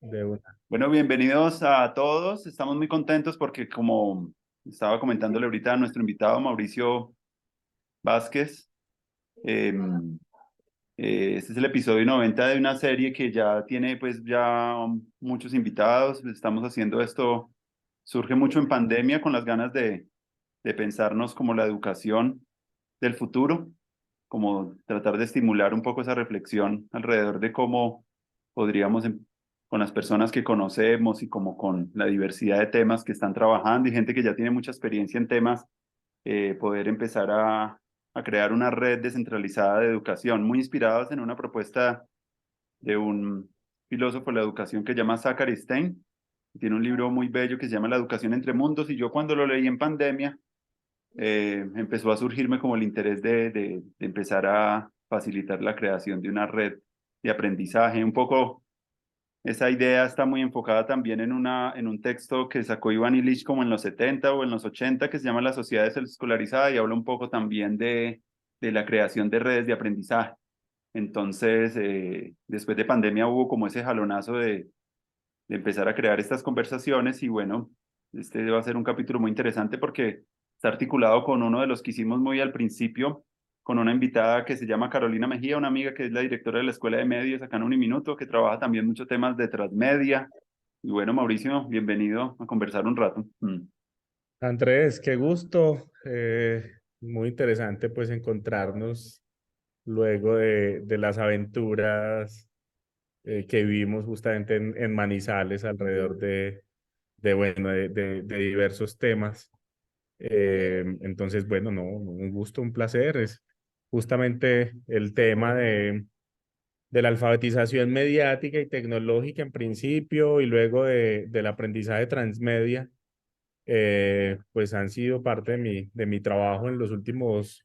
de una. Bueno, bienvenidos a todos. Estamos muy contentos porque como estaba comentándole ahorita a nuestro invitado Mauricio Vázquez, eh, este es el episodio 90 de una serie que ya tiene pues ya muchos invitados. Estamos haciendo esto, surge mucho en pandemia con las ganas de pensarnos como la educación del futuro, como tratar de estimular un poco esa reflexión alrededor de cómo podríamos, con las personas que conocemos y como con la diversidad de temas que están trabajando y gente que ya tiene mucha experiencia en temas, poder empezar a crear una red descentralizada de educación, muy inspirados en una propuesta de un filósofo de la educación que se llama Zachary Stein. Tiene un libro muy bello que se llama La educación entre mundos y yo cuando lo leí en pandemia, empezó a surgirme como el interés de empezar a facilitar la creación de una red de aprendizaje. Un poco esa idea está muy enfocada también en un texto que sacó Iván Illich como en los 70 o en los 80 que se llama La sociedad desescolarizada y habla un poco también de la creación de redes de aprendizaje. Entonces, después de pandemia hubo como ese jalonazo de empezar a crear estas conversaciones y bueno, este va a ser un capítulo muy interesante porque está articulado con uno de los que hicimos muy al principio, con una invitada que se llama Carolina Mejía, una amiga que es la directora de la Escuela de Medios acá en Uniminuto, que trabaja también muchos temas de transmedia. Y bueno, Mauricio, bienvenido a conversar un rato. Andrés, qué gusto. Muy interesante pues encontrarnos luego de las aventuras que vimos justamente en Manizales alrededor bueno, de diversos temas. Entonces, bueno, no, un gusto, un placer. Es justamente el tema de la alfabetización mediática y tecnológica en principio y luego del aprendizaje transmedia, pues han sido parte de mi trabajo en los últimos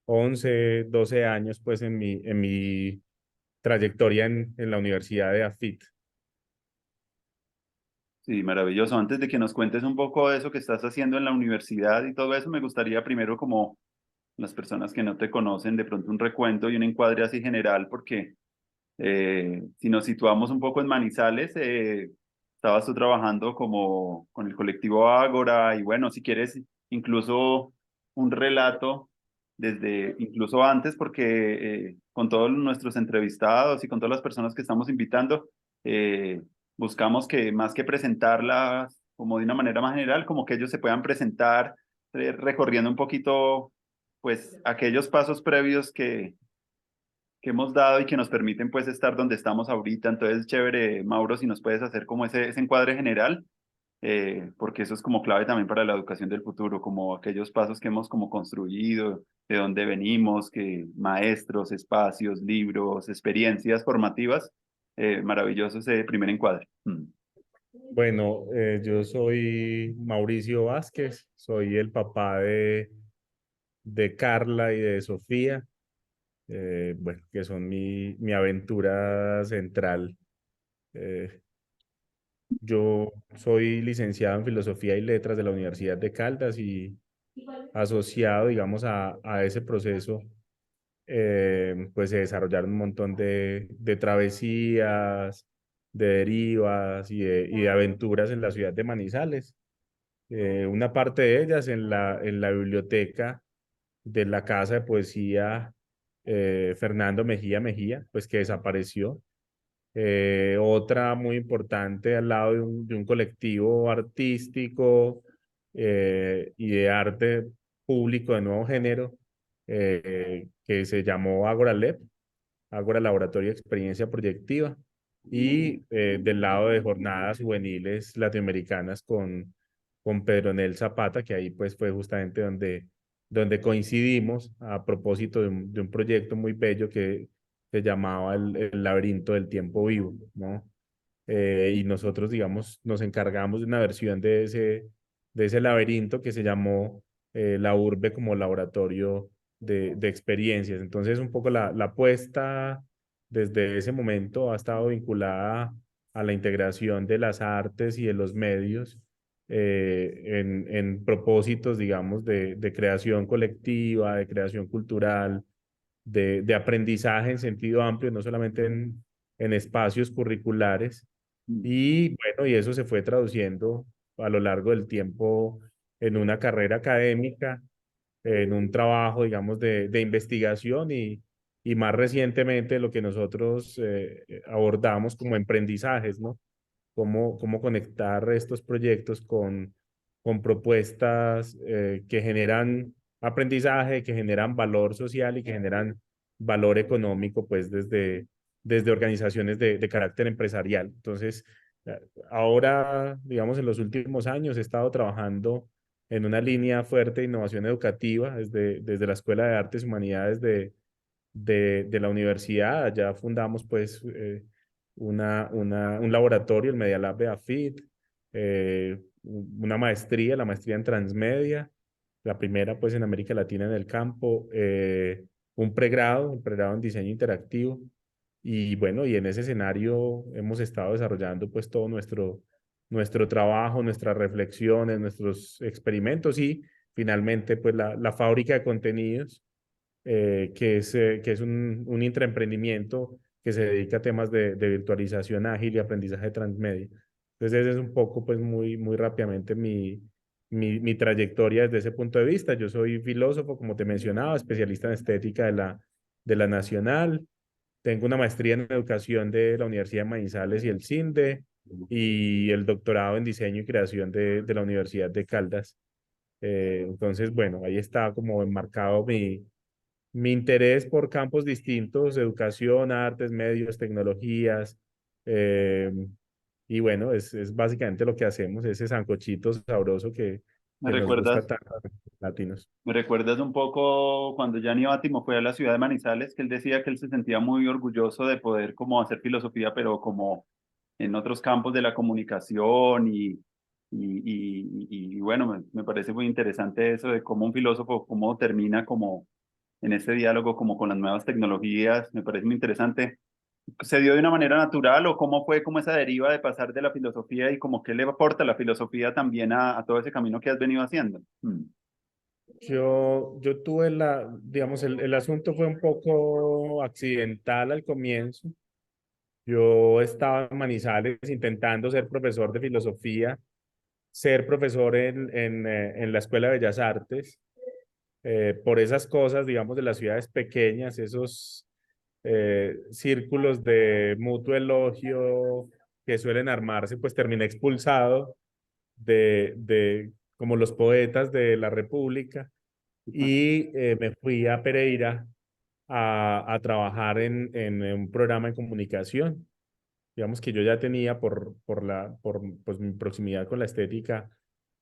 11 12 años, pues en mi trayectoria en la Universidad de AFIT. Sí, maravilloso. Antes de que nos cuentes un poco de eso que estás haciendo en la universidad y todo eso, me gustaría primero como las personas que no te conocen, de pronto un recuento y un encuadre así general, porque si nos situamos un poco en Manizales, estabas tú trabajando como con el colectivo Ágora y bueno, si quieres incluso un relato desde incluso antes, porque con todos nuestros entrevistados y con todas las personas que estamos invitando, buscamos que más que presentarlas como de una manera más general, como que ellos se puedan presentar recorriendo un poquito, pues, aquellos pasos previos que hemos dado y que nos permiten pues estar donde estamos ahorita. Entonces, chévere, Mauro, si nos puedes hacer como ese encuadre general, porque eso es como clave también para la educación del futuro, como aquellos pasos que hemos como construido, de dónde venimos, que maestros, espacios, libros, experiencias formativas. Maravilloso ese primer encuadre. Bueno, yo soy Mauricio Vázquez, soy el papá de Carla y de Sofía, bueno, que son mi aventura central. Eh, yo soy licenciado en Filosofía y Letras de la Universidad de Caldas y asociado, digamos, a ese proceso, pues se desarrollaron un montón de travesías, de derivas y de aventuras en la ciudad de Manizales. Una parte de ellas en la biblioteca de la Casa de Poesía Fernando Mejía Mejía, pues que desapareció. Otra muy importante al lado de un colectivo artístico y de arte público de nuevo género que se llamó Agora Lab, Agora Laboratorio de Experiencia Proyectiva, y del lado de jornadas juveniles latinoamericanas con Pedronel Zapata, que ahí pues fue justamente donde coincidimos a propósito de un proyecto muy bello que se llamaba el laberinto del tiempo vivo, ¿no? Y nosotros, digamos, nos encargamos de una versión de ese laberinto que se llamó la urbe como laboratorio de experiencias. Entonces, un poco la apuesta desde ese momento ha estado vinculada a la integración de las artes y de los medios en propósitos, digamos, de creación colectiva, de creación cultural, de aprendizaje en sentido amplio, no solamente en espacios curriculares, mm, Y bueno, y eso se fue traduciendo a lo largo del tiempo en una carrera académica, en un trabajo, digamos, de investigación y más recientemente lo que nosotros abordamos como emprendizajes, ¿no? Cómo conectar estos proyectos con propuestas que generan aprendizaje, que generan valor social y que generan valor económico, pues desde organizaciones de carácter empresarial. Entonces, eh, ahora, digamos, en los últimos años he estado trabajando en una línea fuerte de innovación educativa desde la Escuela de Artes y Humanidades de la universidad. Allá fundamos pues un laboratorio, el Media Lab de AFIT, una maestría, la maestría en transmedia, la primera pues en América Latina en el campo, un pregrado en diseño interactivo. Y bueno, y en ese escenario hemos estado desarrollando pues todo nuestro trabajo, nuestras reflexiones, nuestros experimentos y finalmente pues la fábrica de contenidos que es un intraemprendimiento que se dedica a temas de virtualización ágil y aprendizaje transmedia. Entonces, ese es un poco, pues, muy rápidamente mi trayectoria desde ese punto de vista. Yo soy filósofo, como te mencionaba, especialista en estética de la Nacional. Tengo una maestría en educación de la Universidad de Manizales y el CINDE y el doctorado en diseño y creación de la Universidad de Caldas. Entonces, bueno, ahí está como enmarcado mi interés por campos distintos, educación, artes, medios, tecnologías. eh, y bueno, es básicamente lo que hacemos, ese sancochito sabroso ¿Me que nos gusta recuerdas? tanto a los latinos. Me recuerdas un poco cuando Gianni Bátimo fue a la ciudad de Manizales, que él decía que él se sentía muy orgulloso de poder como hacer filosofía, pero como en otros campos de la comunicación y bueno, me parece muy interesante eso de cómo un filósofo, cómo termina como en este diálogo como con las nuevas tecnologías, me parece muy interesante. ¿Se dio de una manera natural o cómo fue como esa deriva de pasar de la filosofía y como qué le aporta la filosofía también a todo ese camino que has venido haciendo? Mm. Yo tuve digamos, el asunto fue un poco accidental al comienzo. Yo estaba en Manizales intentando ser profesor de filosofía, ser profesor en la Escuela de Bellas Artes. Por esas cosas, digamos, de las ciudades pequeñas, esos círculos de mutuo elogio que suelen armarse, pues terminé expulsado de como los poetas de la República y me fui a Pereira a trabajar en un programa de comunicación. Digamos que yo ya tenía por pues, mi proximidad con la estética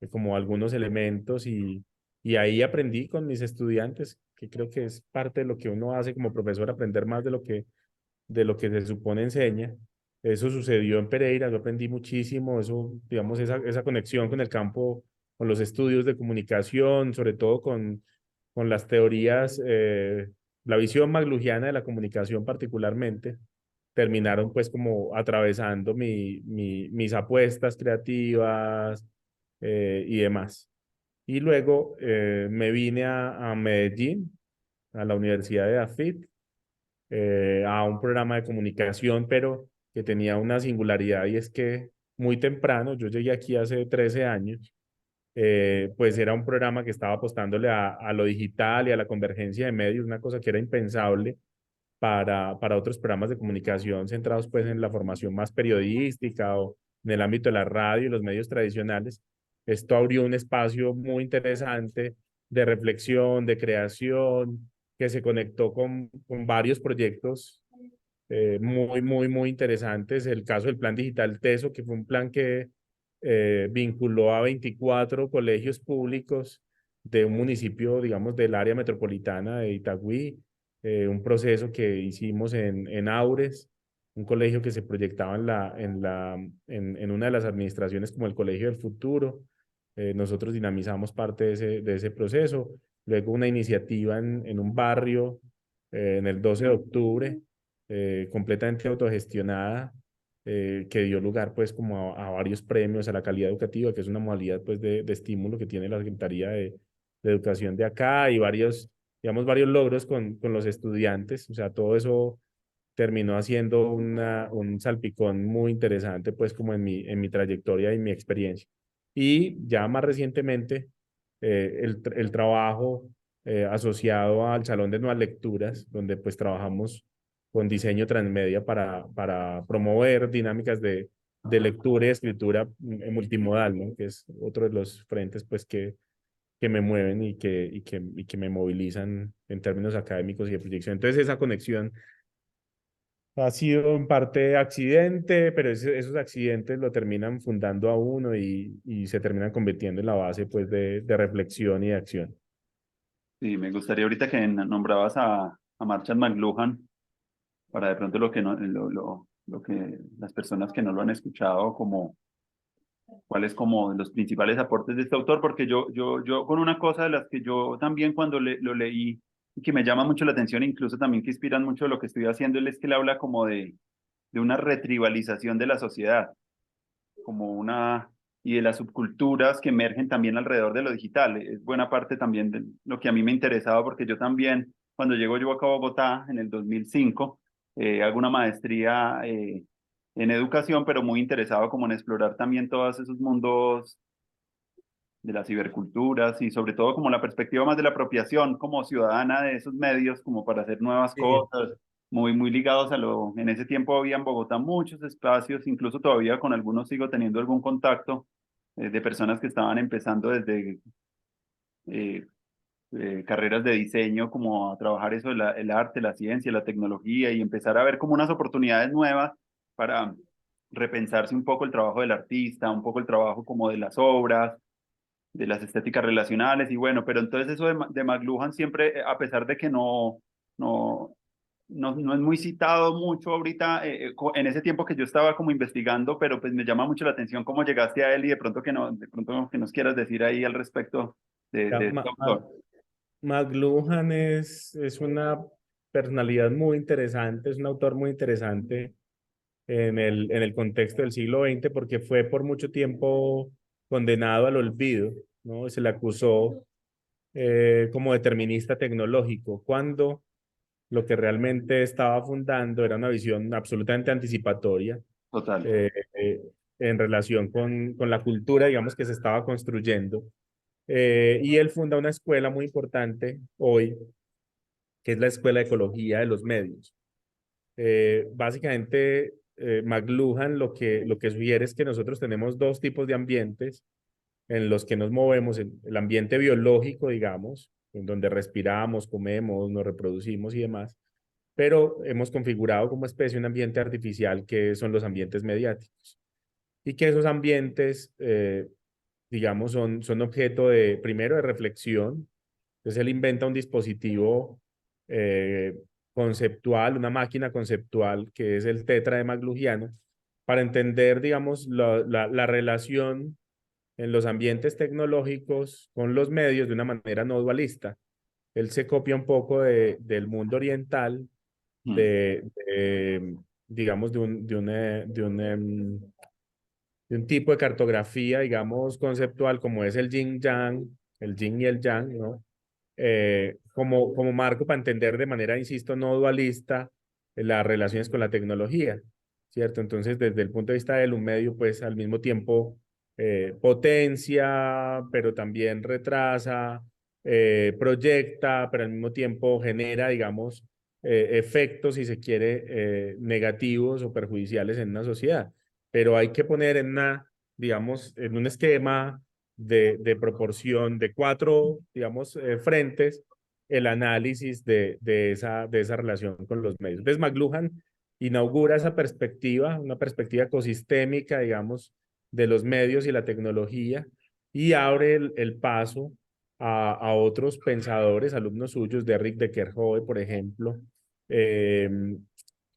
como algunos elementos y ahí aprendí con mis estudiantes, que creo que es parte de lo que uno hace como profesor, aprender más de lo que se supone enseña. Eso sucedió en Pereira, yo aprendí muchísimo, eso, digamos, esa conexión con el campo, con los estudios de comunicación, sobre todo con las teorías, la visión maglugiana de la comunicación particularmente, terminaron pues como atravesando mis apuestas creativas y demás. Y luego me vine a Medellín, a la Universidad de AFIT, a un programa de comunicación, pero que tenía una singularidad y es que muy temprano, yo llegué aquí hace 13 años, pues era un programa que estaba apostándole a lo digital y a la convergencia de medios, una cosa que era impensable para otros programas de comunicación centrados pues en la formación más periodística o en el ámbito de la radio y los medios tradicionales. Esto abrió un espacio muy interesante de reflexión, de creación, que se conectó con varios proyectos muy interesantes. El caso del Plan Digital TESO, que fue un plan que vinculó a 24 colegios públicos de un municipio, digamos, del área metropolitana de Itagüí, un proceso que hicimos en Aures, un colegio que se proyectaba en una de las administraciones como el Colegio del Futuro. Nosotros dinamizamos parte de ese proceso. Luego una iniciativa en un barrio en el 12 de octubre, completamente autogestionada, que dio lugar pues como a varios premios a la calidad educativa, que es una modalidad pues de estímulo que tiene la Secretaría de Educación de acá y digamos, varios logros con los estudiantes. O sea, todo eso terminó haciendo un salpicón muy interesante, pues como en mi trayectoria y mi experiencia. Y ya más recientemente, el trabajo asociado al Salón de Nuevas Lecturas, donde pues trabajamos con diseño transmedia para promover dinámicas de lectura y escritura multimodal, ¿no? Que es otro de los frentes pues que me mueven y que me movilizan en términos académicos y de proyección. Entonces esa conexión ha sido en parte accidente, pero esos accidentes lo terminan fundando a uno y se terminan convirtiendo en la base pues de reflexión y de acción. Sí, me gustaría ahorita que nombrabas a Marshall McLuhan, para de pronto lo que no, lo que las personas que no lo han escuchado, como cuáles como los principales aportes de este autor, porque yo con una cosa de las que yo también cuando lo leí y que me llama mucho la atención, incluso también que inspiran mucho de lo que estoy haciendo, él es que él habla como de una retribalización de la sociedad, como una, y de las subculturas que emergen también alrededor de lo digital. Es buena parte también de lo que a mí me interesaba, porque yo también, cuando llego yo acá a Bogotá en el 2005, hago una maestría en educación, pero muy interesado como en explorar también todos esos mundos de las ciberculturas y sobre todo como la perspectiva más de la apropiación como ciudadana de esos medios, como para hacer nuevas Sí, cosas, muy ligados a lo, en ese tiempo había en Bogotá muchos espacios, incluso todavía con algunos sigo teniendo algún contacto de personas que estaban empezando desde eh, carreras de diseño, como a trabajar eso, el arte, la ciencia, la tecnología y empezar a ver como unas oportunidades nuevas para repensarse un poco el trabajo del artista, un poco el trabajo como de las obras, de las estéticas relacionales y bueno, pero entonces eso de McLuhan siempre, a pesar de que no, no es muy citado mucho ahorita, en ese tiempo que yo estaba como investigando, pero pues me llama mucho la atención cómo llegaste a él y de pronto que no, de pronto que nos quieras decir ahí al respecto ya, de este autor. McLuhan es una personalidad muy interesante, es un autor muy interesante en el contexto del siglo XX porque fue por mucho tiempo condenado al olvido, ¿no? Se le acusó como determinista tecnológico, cuando lo que realmente estaba fundando era una visión absolutamente anticipatoria Total, eh, eh, en relación con la cultura, digamos, que se estaba construyendo. Y él funda una escuela muy importante hoy, que es la Escuela de Ecología de los Medios. Básicamente, McLuhan lo que sugiere es que nosotros tenemos dos tipos de ambientes en los que nos movemos, el ambiente biológico, digamos, en donde respiramos, comemos, nos reproducimos y demás, pero hemos configurado como especie un ambiente artificial que son los ambientes mediáticos y que esos ambientes, digamos, son objeto de, primero, de reflexión. Entonces él inventa un dispositivo eh, conceptual, una máquina conceptual, que es el tetra de McLuhiano, para entender, digamos, la relación en los ambientes tecnológicos con los medios de una manera no dualista. Él se copia un poco del mundo oriental, mm, digamos, de un tipo de cartografía, digamos, conceptual como es el yin yang, el yin y el yang, ¿no? Como marco para entender de manera, insisto, no dualista las relaciones con la tecnología, ¿cierto? Entonces, desde el punto de vista de un medio, pues al mismo tiempo potencia, pero también retrasa, proyecta, pero al mismo tiempo genera, digamos, efectos, si se quiere, negativos o perjudiciales en una sociedad. Pero hay que poner en una, digamos, en un esquema de proporción de cuatro, digamos, frentes, el análisis de esa relación con los medios. Entonces, McLuhan inaugura esa perspectiva, una perspectiva ecosistémica, digamos, de los medios y la tecnología, y abre el paso a otros pensadores, alumnos suyos, de Rick de Kerhove, por ejemplo, eh,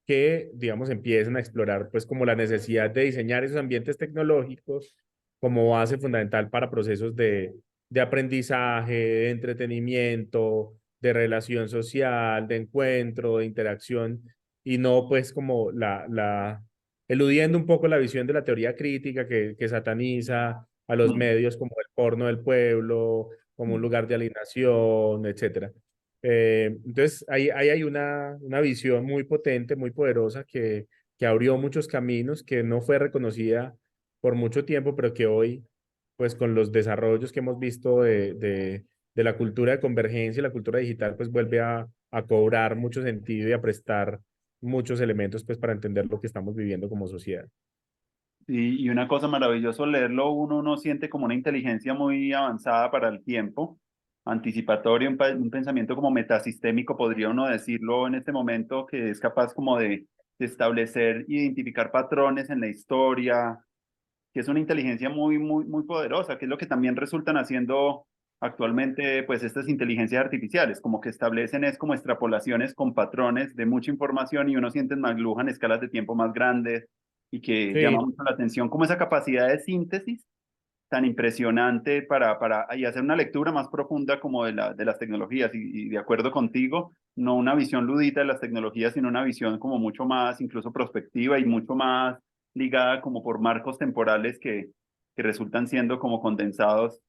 que, digamos, empiezan a explorar, pues, como la necesidad de diseñar esos ambientes tecnológicos como base fundamental para procesos de aprendizaje, de entretenimiento, de relación social, de encuentro, de interacción, y no, pues, como eludiendo un poco la visión de la teoría crítica que sataniza a los mm, medios como el porno del pueblo, como un mm. lugar de alienación, etcétera. Entonces, ahí hay una visión muy potente, muy poderosa que abrió muchos caminos, que no fue reconocida por mucho tiempo, pero que hoy, pues con los desarrollos que hemos visto de la cultura de convergencia y la cultura digital, pues vuelve a cobrar mucho sentido y a prestar muchos elementos, pues para entender lo que estamos viviendo como sociedad. Y una cosa maravillosa leerlo, uno siente como una inteligencia muy avanzada para el tiempo, anticipatorio, un pensamiento como metasistémico, podría uno decirlo en este momento, que es capaz como de establecer, identificar patrones en la historia, que es una inteligencia muy poderosa, que es lo que también resultan haciendo actualmente, pues estas inteligencias artificiales, como que establecen es como extrapolaciones con patrones de mucha información y uno siente en McLuhan escalas de tiempo más grandes y que llama Sí, mucho la atención, como esa capacidad de síntesis tan impresionante para y hacer una lectura más profunda como de las tecnologías y de acuerdo contigo, no una visión ludita de las tecnologías, sino una visión como mucho más incluso prospectiva y mucho más ligada como por marcos temporales que resultan siendo como condensados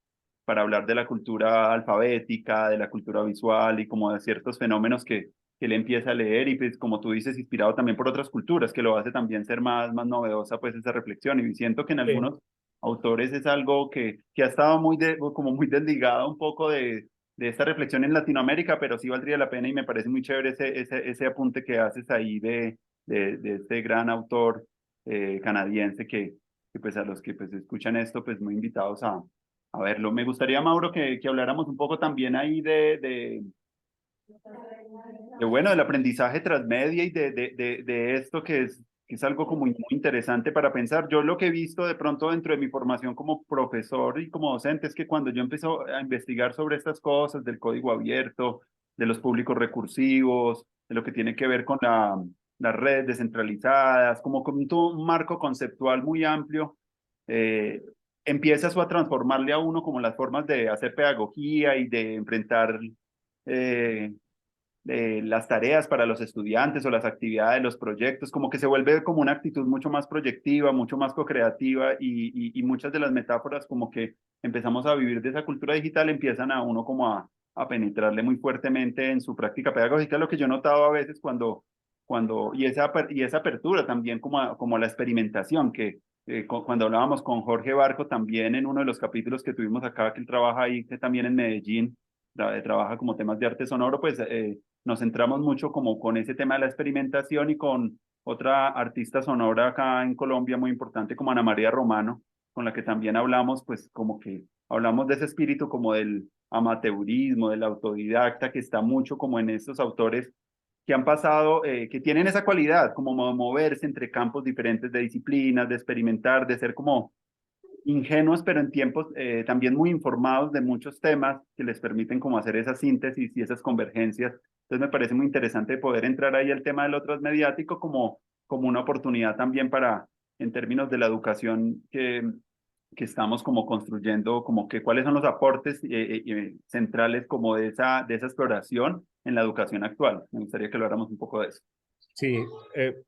para hablar de la cultura alfabética, de la cultura visual y como de ciertos fenómenos que él empieza a leer y pues como tú dices, inspirado también por otras culturas, que lo hace también ser más novedosa pues esa reflexión y siento que en sí. algunos autores es algo que ha estado como muy desligado un poco de esta reflexión en Latinoamérica, pero sí valdría la pena y me parece muy chévere ese apunte que haces ahí de este gran autor canadiense que pues a los que pues escuchan esto pues muy invitados a verlo. Me gustaría, Mauro, que habláramos un poco también ahí bueno, del aprendizaje transmedia y de esto que es algo como muy interesante para pensar. Yo lo que he visto de pronto dentro de mi formación como profesor y como docente es que cuando yo empecé a investigar sobre estas cosas del código abierto, de los públicos recursivos, de lo que tiene que ver con las redes descentralizadas, como con todo un marco conceptual muy amplio, eh, empieza eso a transformarle a uno como las formas de hacer pedagogía y de enfrentar eh, las tareas para los estudiantes o las actividades, los proyectos, como que se vuelve como una actitud mucho más proyectiva, mucho más co-creativa y muchas de las metáforas como que empezamos a vivir de esa cultura digital empiezan a uno como a penetrarle muy fuertemente en su práctica pedagógica, lo que yo he notado a veces y esa apertura también como a la experimentación, que cuando hablábamos con Jorge Barco también en uno de los capítulos que tuvimos acá, que él trabaja ahí, que también en Medellín, trabaja como temas de arte sonoro, pues nos centramos mucho como con ese tema de la experimentación y con otra artista sonora acá en Colombia muy importante como Ana María Romano, con la que también hablamos, pues como que hablamos de ese espíritu como del amateurismo, del autodidacta, que está mucho como en estos autores que han pasado, que tienen esa cualidad, como moverse entre campos diferentes de disciplinas, de experimentar, de ser como ingenuos, pero en tiempos también muy informados de muchos temas que les permiten como hacer esa síntesis y esas convergencias. Entonces me parece muy interesante poder entrar ahí al tema del otro mediático como una oportunidad también para, en términos de la educación que estamos como construyendo, como que cuáles son los aportes centrales como de esa exploración en la educación actual. Me gustaría que lo habláramos un poco de eso. Sí,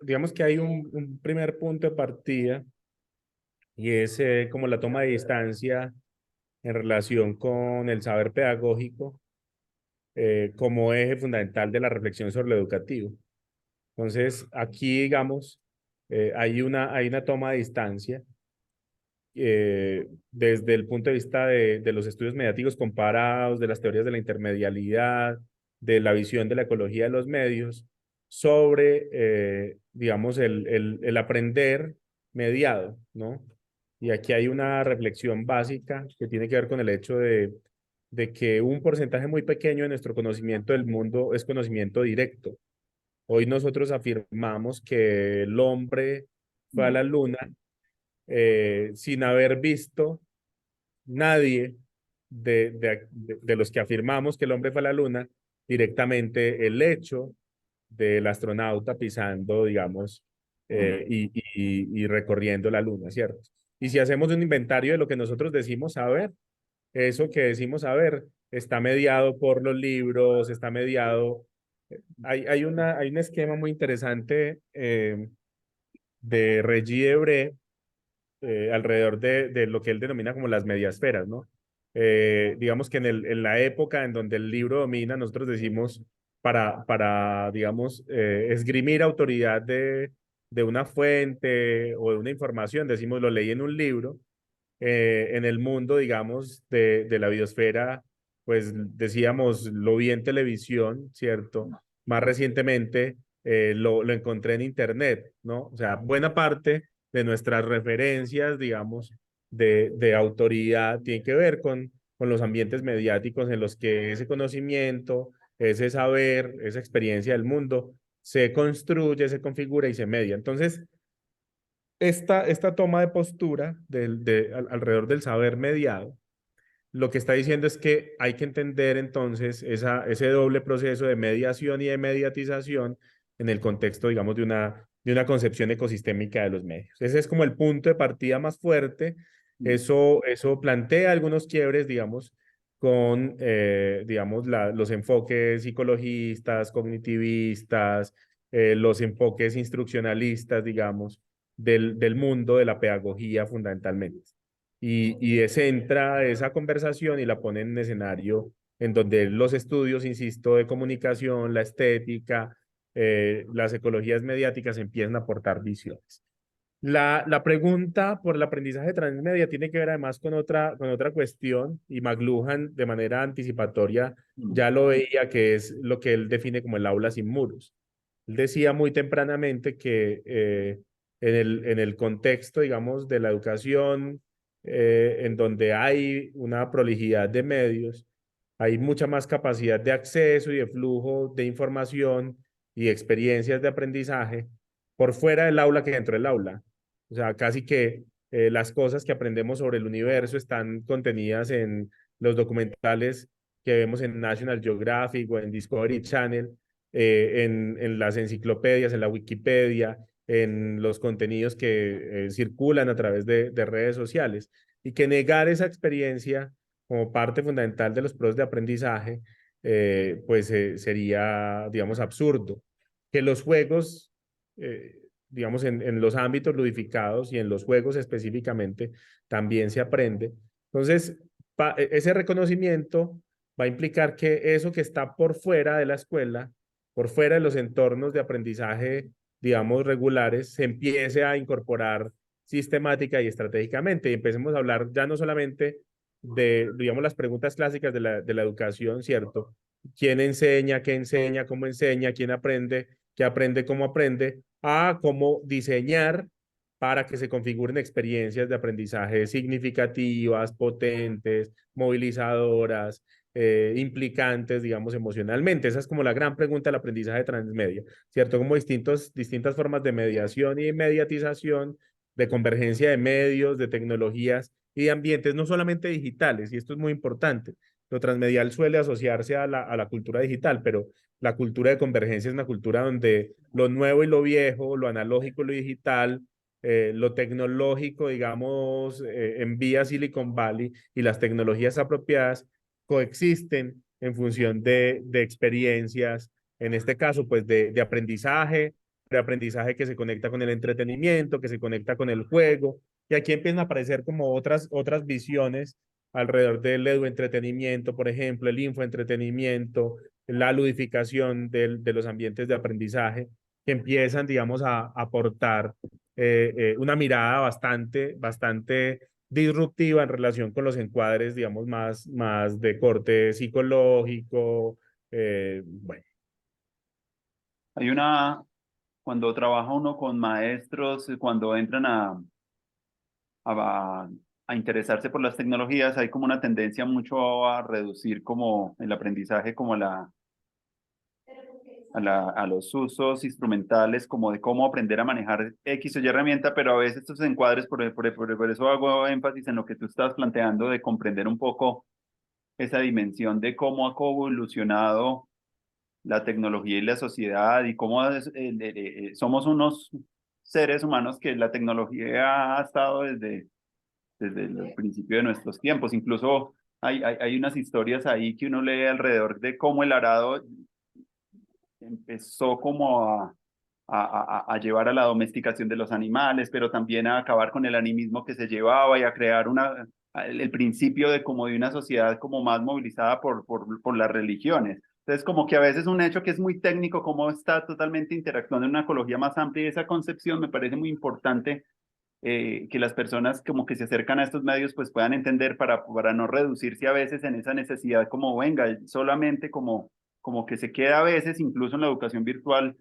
digamos que hay un primer punto de partida y es como la toma de distancia en relación con el saber pedagógico como eje fundamental de la reflexión sobre lo educativo. Entonces, aquí, digamos, hay una toma de distancia desde el punto de vista de los estudios mediáticos comparados, de las teorías de la intermedialidad, de la visión de la ecología de los medios, sobre, digamos, el aprender mediado, ¿no? Y aquí hay una reflexión básica que tiene que ver con el hecho de que un porcentaje muy pequeño de nuestro conocimiento del mundo es conocimiento directo. Hoy nosotros afirmamos que el hombre fue a Mm. la luna sin haber visto nadie de los que afirmamos que el hombre fue a la luna directamente el hecho del astronauta pisando, digamos, Mm. y recorriendo la luna, ¿cierto? Y si hacemos un inventario de lo que nosotros decimos saber, eso que decimos saber está mediado por los libros, está mediado. Hay un esquema muy interesante de Regis Debray alrededor de lo que él denomina como las mediasferas, ¿no? digamos que en la época en donde el libro domina, nosotros decimos digamos, esgrimir autoridad de una fuente o de una información, decimos lo leí en un libro, en el mundo, digamos, de la biosfera, pues decíamos, lo vi en televisión, ¿cierto? Más recientemente lo encontré en Internet, ¿no? O sea, buena parte de nuestras referencias, digamos, de autoridad tiene que ver con los ambientes mediáticos en los que ese conocimiento, ese saber, esa experiencia del mundo se construye, se configura y se media. Entonces, esta toma de postura alrededor del saber mediado, lo que está diciendo es que hay que entender entonces ese doble proceso de mediación y de mediatización en el contexto, digamos, de una concepción ecosistémica de los medios. Ese es como el punto de partida más fuerte. Eso plantea algunos quiebres, digamos, con, digamos, los enfoques psicologistas, cognitivistas, los enfoques instruccionalistas, digamos, del mundo de la pedagogía fundamentalmente y centra esa conversación y la pone en un escenario en donde los estudios, insisto, de comunicación, la estética, las ecologías mediáticas empiezan a aportar visiones. La pregunta por el aprendizaje transmedia tiene que ver además con otra cuestión y McLuhan de manera anticipatoria ya lo veía que es lo que él define como el aula sin muros. Él decía muy tempranamente que en el contexto, digamos, de la educación, en donde hay una prolijidad de medios, hay mucha más capacidad de acceso y de flujo de información y experiencias de aprendizaje por fuera del aula que dentro del aula. O sea, casi que las cosas que aprendemos sobre el universo están contenidas en los documentales que vemos en National Geographic o en Discovery Channel, en las enciclopedias, en la Wikipedia, en los contenidos que circulan a través de redes sociales. Y que negar esa experiencia como parte fundamental de los procesos de aprendizaje, pues sería, digamos, absurdo. Que los juegos, digamos, en los ámbitos ludificados y en los juegos específicamente, también se aprende. Entonces, ese reconocimiento va a implicar que eso que está por fuera de la escuela, por fuera de los entornos de aprendizaje, digamos, regulares, se empiece a incorporar sistemática y estratégicamente. Y empecemos a hablar ya no solamente digamos, las preguntas clásicas de la educación, ¿cierto? ¿Quién enseña, cómo enseña, quién aprende, qué aprende, cómo aprende, a cómo diseñar para que se configuren experiencias de aprendizaje significativas, potentes, movilizadoras, implicantes, digamos, emocionalmente. Esa es como la gran pregunta del aprendizaje transmedia, ¿cierto? Como distintas formas de mediación y de mediatización, de convergencia de medios, de tecnologías y de ambientes, no solamente digitales, y esto es muy importante. Lo transmedial suele asociarse a la cultura digital, pero la cultura de convergencia es una cultura donde lo nuevo y lo viejo, lo analógico y lo digital, lo tecnológico, digamos, en vía Silicon Valley y las tecnologías apropiadas coexisten en función de experiencias, en este caso, pues de aprendizaje que se conecta con el entretenimiento, que se conecta con el juego, y aquí empiezan a aparecer como otras visiones alrededor del eduentretenimiento, por ejemplo, el infoentretenimiento, la ludificación de los ambientes de aprendizaje, que empiezan, digamos, a aportar una mirada bastante disruptiva en relación con los encuadres, digamos, más de corte psicológico. Bueno, Hay cuando trabaja uno con maestros, cuando entran a, a interesarse por las tecnologías, hay como una tendencia mucho a reducir como el aprendizaje como a los usos instrumentales, como de cómo aprender a manejar X o Y herramienta, pero a veces estos encuadres, por eso hago énfasis en lo que tú estás planteando, de comprender un poco esa dimensión de cómo ha evolucionado la tecnología y la sociedad y cómo somos unos seres humanos que la tecnología ha estado desde el principio de nuestros tiempos. Incluso hay unas historias ahí que uno lee alrededor de cómo el arado empezó como a llevar a la domesticación de los animales, pero también a acabar con el animismo que se llevaba y a crear el principio de como de una sociedad como más movilizada por las religiones. Entonces, como que a veces un hecho que es muy técnico, como está totalmente interactuando en una ecología más amplia, y esa concepción me parece muy importante que las personas como que se acercan a estos medios pues puedan entender para no reducirse a veces en esa necesidad como venga, solamente como que se queda a veces, incluso en la educación virtual,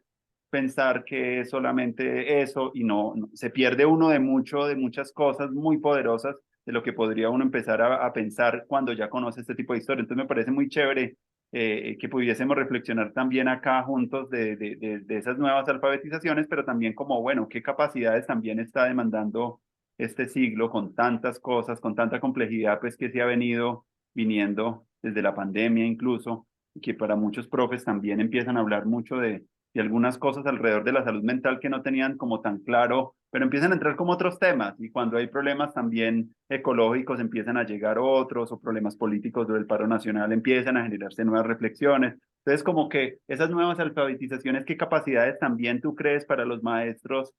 pensar que es solamente eso y no se pierde uno de mucho, de muchas cosas muy poderosas de lo que podría uno empezar a pensar cuando ya conoce este tipo de historia. Entonces me parece muy chévere que pudiésemos reflexionar también acá juntos de esas nuevas alfabetizaciones, pero también como, bueno, qué capacidades también está demandando este siglo con tantas cosas, con tanta complejidad, pues que se ha venido viniendo desde la pandemia incluso, y que para muchos profes también empiezan a hablar mucho de algunas cosas alrededor de la salud mental que no tenían como tan claro, pero empiezan a entrar como otros temas y cuando hay problemas también ecológicos empiezan a llegar otros o problemas políticos del paro nacional empiezan a generarse nuevas reflexiones. Entonces, como que esas nuevas alfabetizaciones, ¿qué capacidades también tú crees para los maestros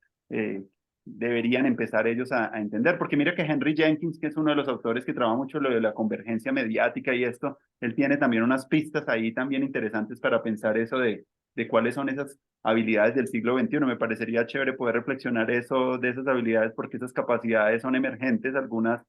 deberían empezar ellos a entender? Porque mira que Henry Jenkins, que es uno de los autores que trabaja mucho lo de la convergencia mediática y esto, él tiene también unas pistas ahí también interesantes para pensar eso de cuáles son esas habilidades del siglo XXI. Me parecería chévere poder reflexionar eso, de esas habilidades, porque esas capacidades son emergentes, algunas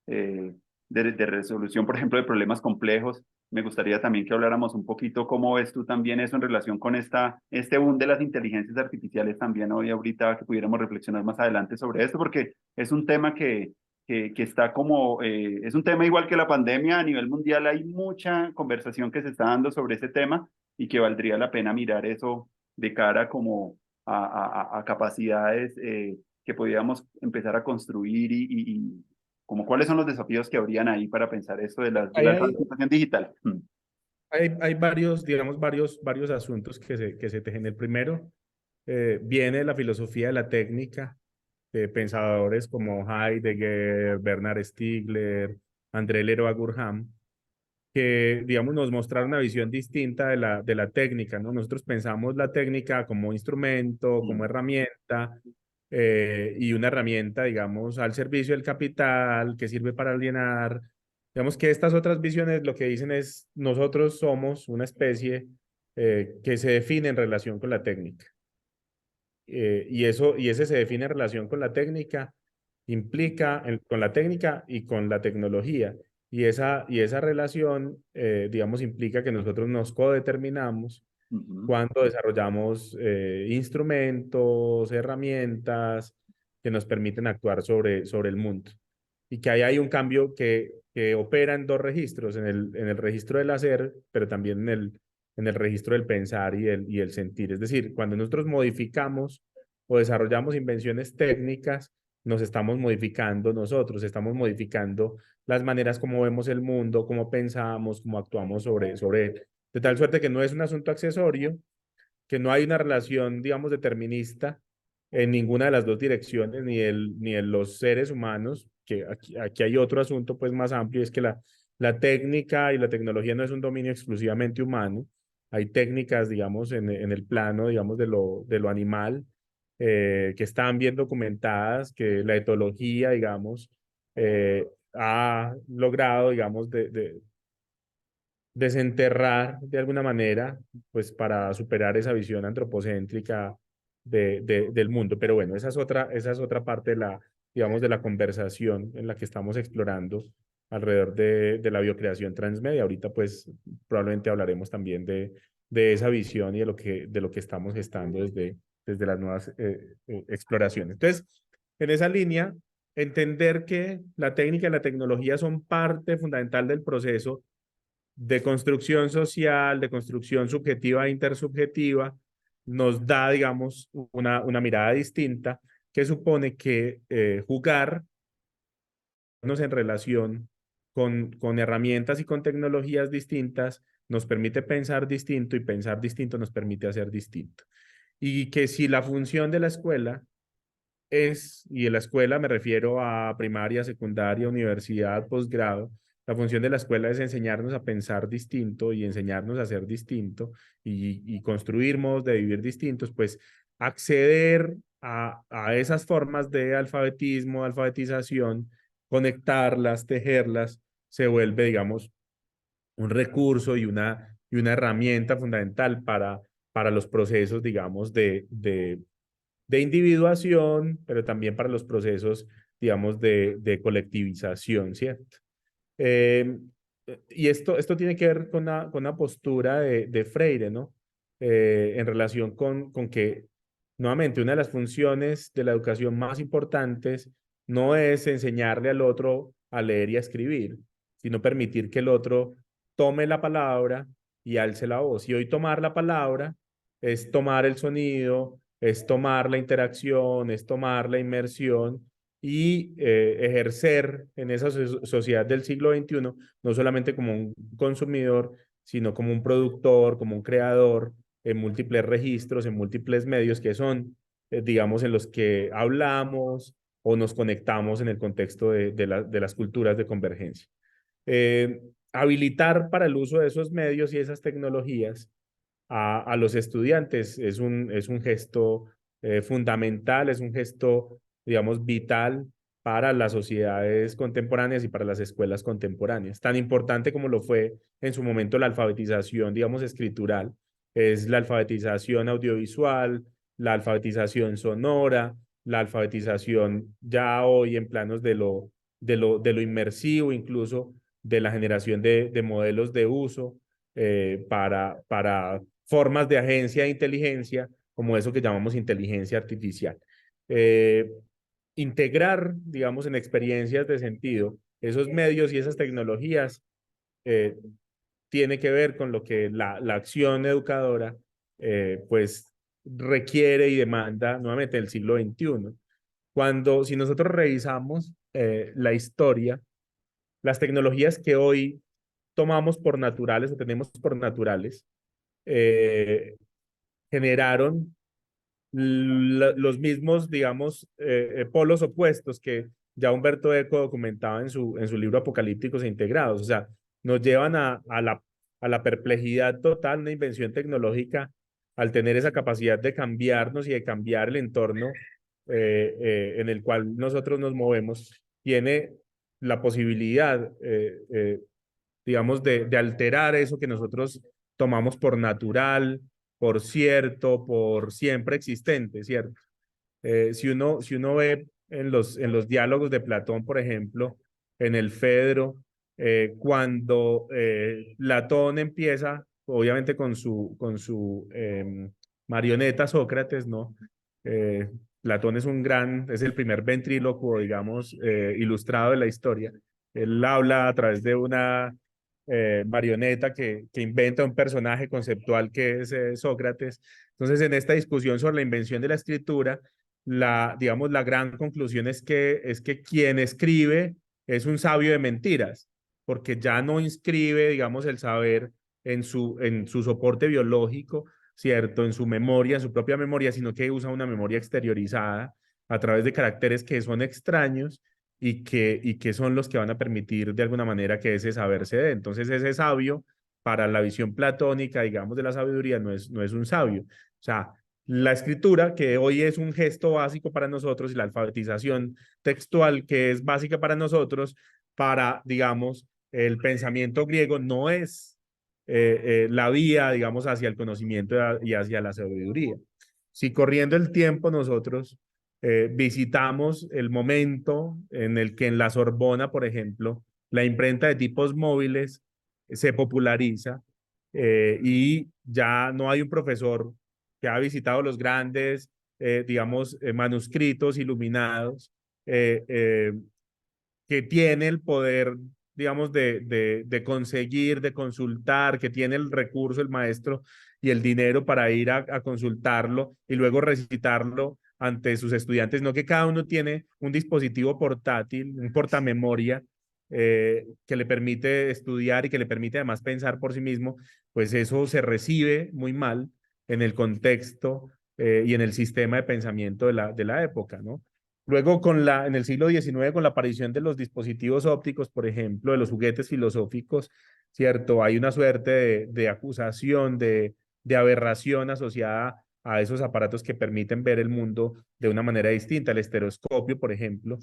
de resolución, por ejemplo, de problemas complejos. Me gustaría también que habláramos un poquito cómo ves tú también eso en relación con este boom de las inteligencias artificiales también hoy ahorita, que pudiéramos reflexionar más adelante sobre esto, porque es un tema que está como, es un tema igual que la pandemia a nivel mundial, hay mucha conversación que se está dando sobre ese tema y que valdría la pena mirar eso de cara como a capacidades que podríamos empezar a construir y como cuáles son los desafíos que habrían ahí para pensar esto de Ahí la hay, alfabetización digital. hay varios, digamos, varios asuntos que se tejen. El primero viene de la filosofía de la técnica, de pensadores como Heidegger, Bernard Stiegler, André Leroi-Gourhan, que, digamos, nos mostraron una visión distinta de la técnica, ¿no? Nosotros pensamos la técnica como instrumento, como herramienta, y una herramienta, digamos, al servicio del capital, que sirve para alienar. Digamos que estas otras visiones lo que dicen es, nosotros somos una especie que se define en relación con la técnica. Y ese se define en relación con la técnica, implica con la técnica y con la tecnología. Y esa relación, digamos, implica que nosotros nos codeterminamos Ujú, cuando desarrollamos instrumentos, herramientas que nos permiten actuar sobre el mundo. Y que ahí hay un cambio que opera en dos registros, en el registro del hacer, pero también en el registro del pensar y el sentir. Es decir, cuando nosotros modificamos o desarrollamos invenciones técnicas, nos estamos modificando nosotros, estamos modificando las maneras como vemos el mundo, cómo pensamos, cómo actuamos sobre él. De tal suerte que no es un asunto accesorio, que no hay una relación, digamos, determinista en ninguna de las dos direcciones, ni en los seres humanos, que aquí hay otro asunto pues más amplio, es que la técnica y la tecnología no es un dominio exclusivamente humano, hay técnicas, digamos, en el plano, digamos, de lo animal, que están bien documentadas, que la etología, digamos, ha logrado, digamos, desenterrar de alguna manera, pues para superar esa visión antropocéntrica del mundo. Pero bueno, esa es otra parte de la, digamos, de la conversación en la que estamos explorando alrededor de la biocreación transmedia. Ahorita pues probablemente hablaremos también de esa visión y de lo que estamos gestando desde las nuevas exploraciones. Entonces, en esa línea, entender que la técnica y la tecnología son parte fundamental del proceso de construcción social, de construcción subjetiva e intersubjetiva, nos da, digamos, una mirada distinta que supone que jugar en relación con herramientas y con tecnologías distintas nos permite pensar distinto y pensar distinto nos permite hacer distinto. Y que si la función de la escuela y en la escuela me refiero a primaria, secundaria, universidad, posgrado. La función de la escuela es enseñarnos a pensar distinto y enseñarnos a ser distinto y construir modos de vivir distintos, pues acceder a esas formas de alfabetismo, alfabetización, conectarlas, tejerlas, se vuelve, digamos, un recurso y una herramienta fundamental para los procesos, digamos, de individuación, pero también para los procesos, digamos, de colectivización, ¿cierto? Eh, y esto tiene que ver con una postura de Freire, ¿no? En relación con que, nuevamente, una de las funciones de la educación más importantes no es enseñarle al otro a leer y a escribir, sino permitir que el otro tome la palabra y alce la voz. Y hoy tomar la palabra es tomar el sonido, es tomar la interacción, es tomar la inmersión y ejercer en esa sociedad del siglo XXI, no solamente como un consumidor, sino como un productor, como un creador, en múltiples registros, en múltiples medios que son, digamos, en los que hablamos o nos conectamos en el contexto de las culturas de convergencia. Eh, Habilitar para el uso de esos medios y esas tecnologías a los estudiantes es un gesto fundamental, es un gesto, digamos, vital para las sociedades contemporáneas y para las escuelas contemporáneas. Tan importante como lo fue en su momento la alfabetización, digamos, escritural, es la alfabetización audiovisual, la alfabetización sonora, la alfabetización ya hoy en planos de lo inmersivo, incluso de la generación de modelos de uso para formas de agencia e inteligencia, como eso que llamamos inteligencia artificial. Eh, Integrar, digamos, en experiencias de sentido esos medios y esas tecnologías eh, tiene que ver con lo que la acción educadora pues requiere y demanda nuevamente el siglo XXI. Cuando, si nosotros revisamos la historia, las tecnologías que hoy tomamos por naturales o tenemos por naturales, eh, generaron los mismos, digamos, polos opuestos que ya Humberto Eco documentaba en su libro Apocalípticos e Integrados. O sea, nos llevan a la perplejidad total, una invención tecnológica, al tener esa capacidad de cambiarnos y de cambiar el entorno en el cual nosotros nos movemos, tiene la posibilidad digamos, de alterar eso que nosotros tomamos por natural, por cierto, por siempre existente, ¿cierto? Si uno ve en los diálogos de Platón, por ejemplo, en el Fedro, cuando Platón empieza, obviamente con su marioneta Sócrates, ¿no? Eh, Platón es el primer ventrílocuo, digamos, ilustrado de la historia. Él habla a través de una marioneta que inventa un personaje conceptual que es Sócrates. Entonces, en esta discusión sobre la invención de la escritura, digamos, la gran conclusión es que quien escribe es un sabio de mentiras, porque ya no inscribe, digamos, el saber en su soporte biológico, ¿cierto? En su memoria, en su propia memoria, sino que usa una memoria exteriorizada a través de caracteres que son extraños y que son los que van a permitir de alguna manera que ese saber se dé. Entonces, ese sabio, para la visión platónica, digamos, de la sabiduría, no es un sabio. O sea, la escritura, que hoy es un gesto básico para nosotros, y la alfabetización textual, que es básica para nosotros, para, digamos, el pensamiento griego, no es la vía, digamos, hacia el conocimiento y hacia la sabiduría. Si corriendo el tiempo nosotros visitamos el momento en el que en la Sorbona, por ejemplo, la imprenta de tipos móviles se populariza y ya no hay un profesor que ha visitado los grandes, digamos, manuscritos iluminados, eh, eh, que tiene el poder, digamos, de conseguir, de consultar, que tiene el recurso, el maestro y el dinero para ir a consultarlo y luego recitarlo ante sus estudiantes, no que cada uno tiene un dispositivo portátil, un portamemoria que le permite estudiar y que le permite además pensar por sí mismo, pues eso se recibe muy mal en el contexto y en el sistema de pensamiento de la época, ¿no? Luego, en el siglo XIX, con la aparición de los dispositivos ópticos, por ejemplo, de los juguetes filosóficos, ¿cierto? Hay una suerte de acusación, de aberración asociada a esos aparatos que permiten ver el mundo de una manera distinta. El estereoscopio, por ejemplo,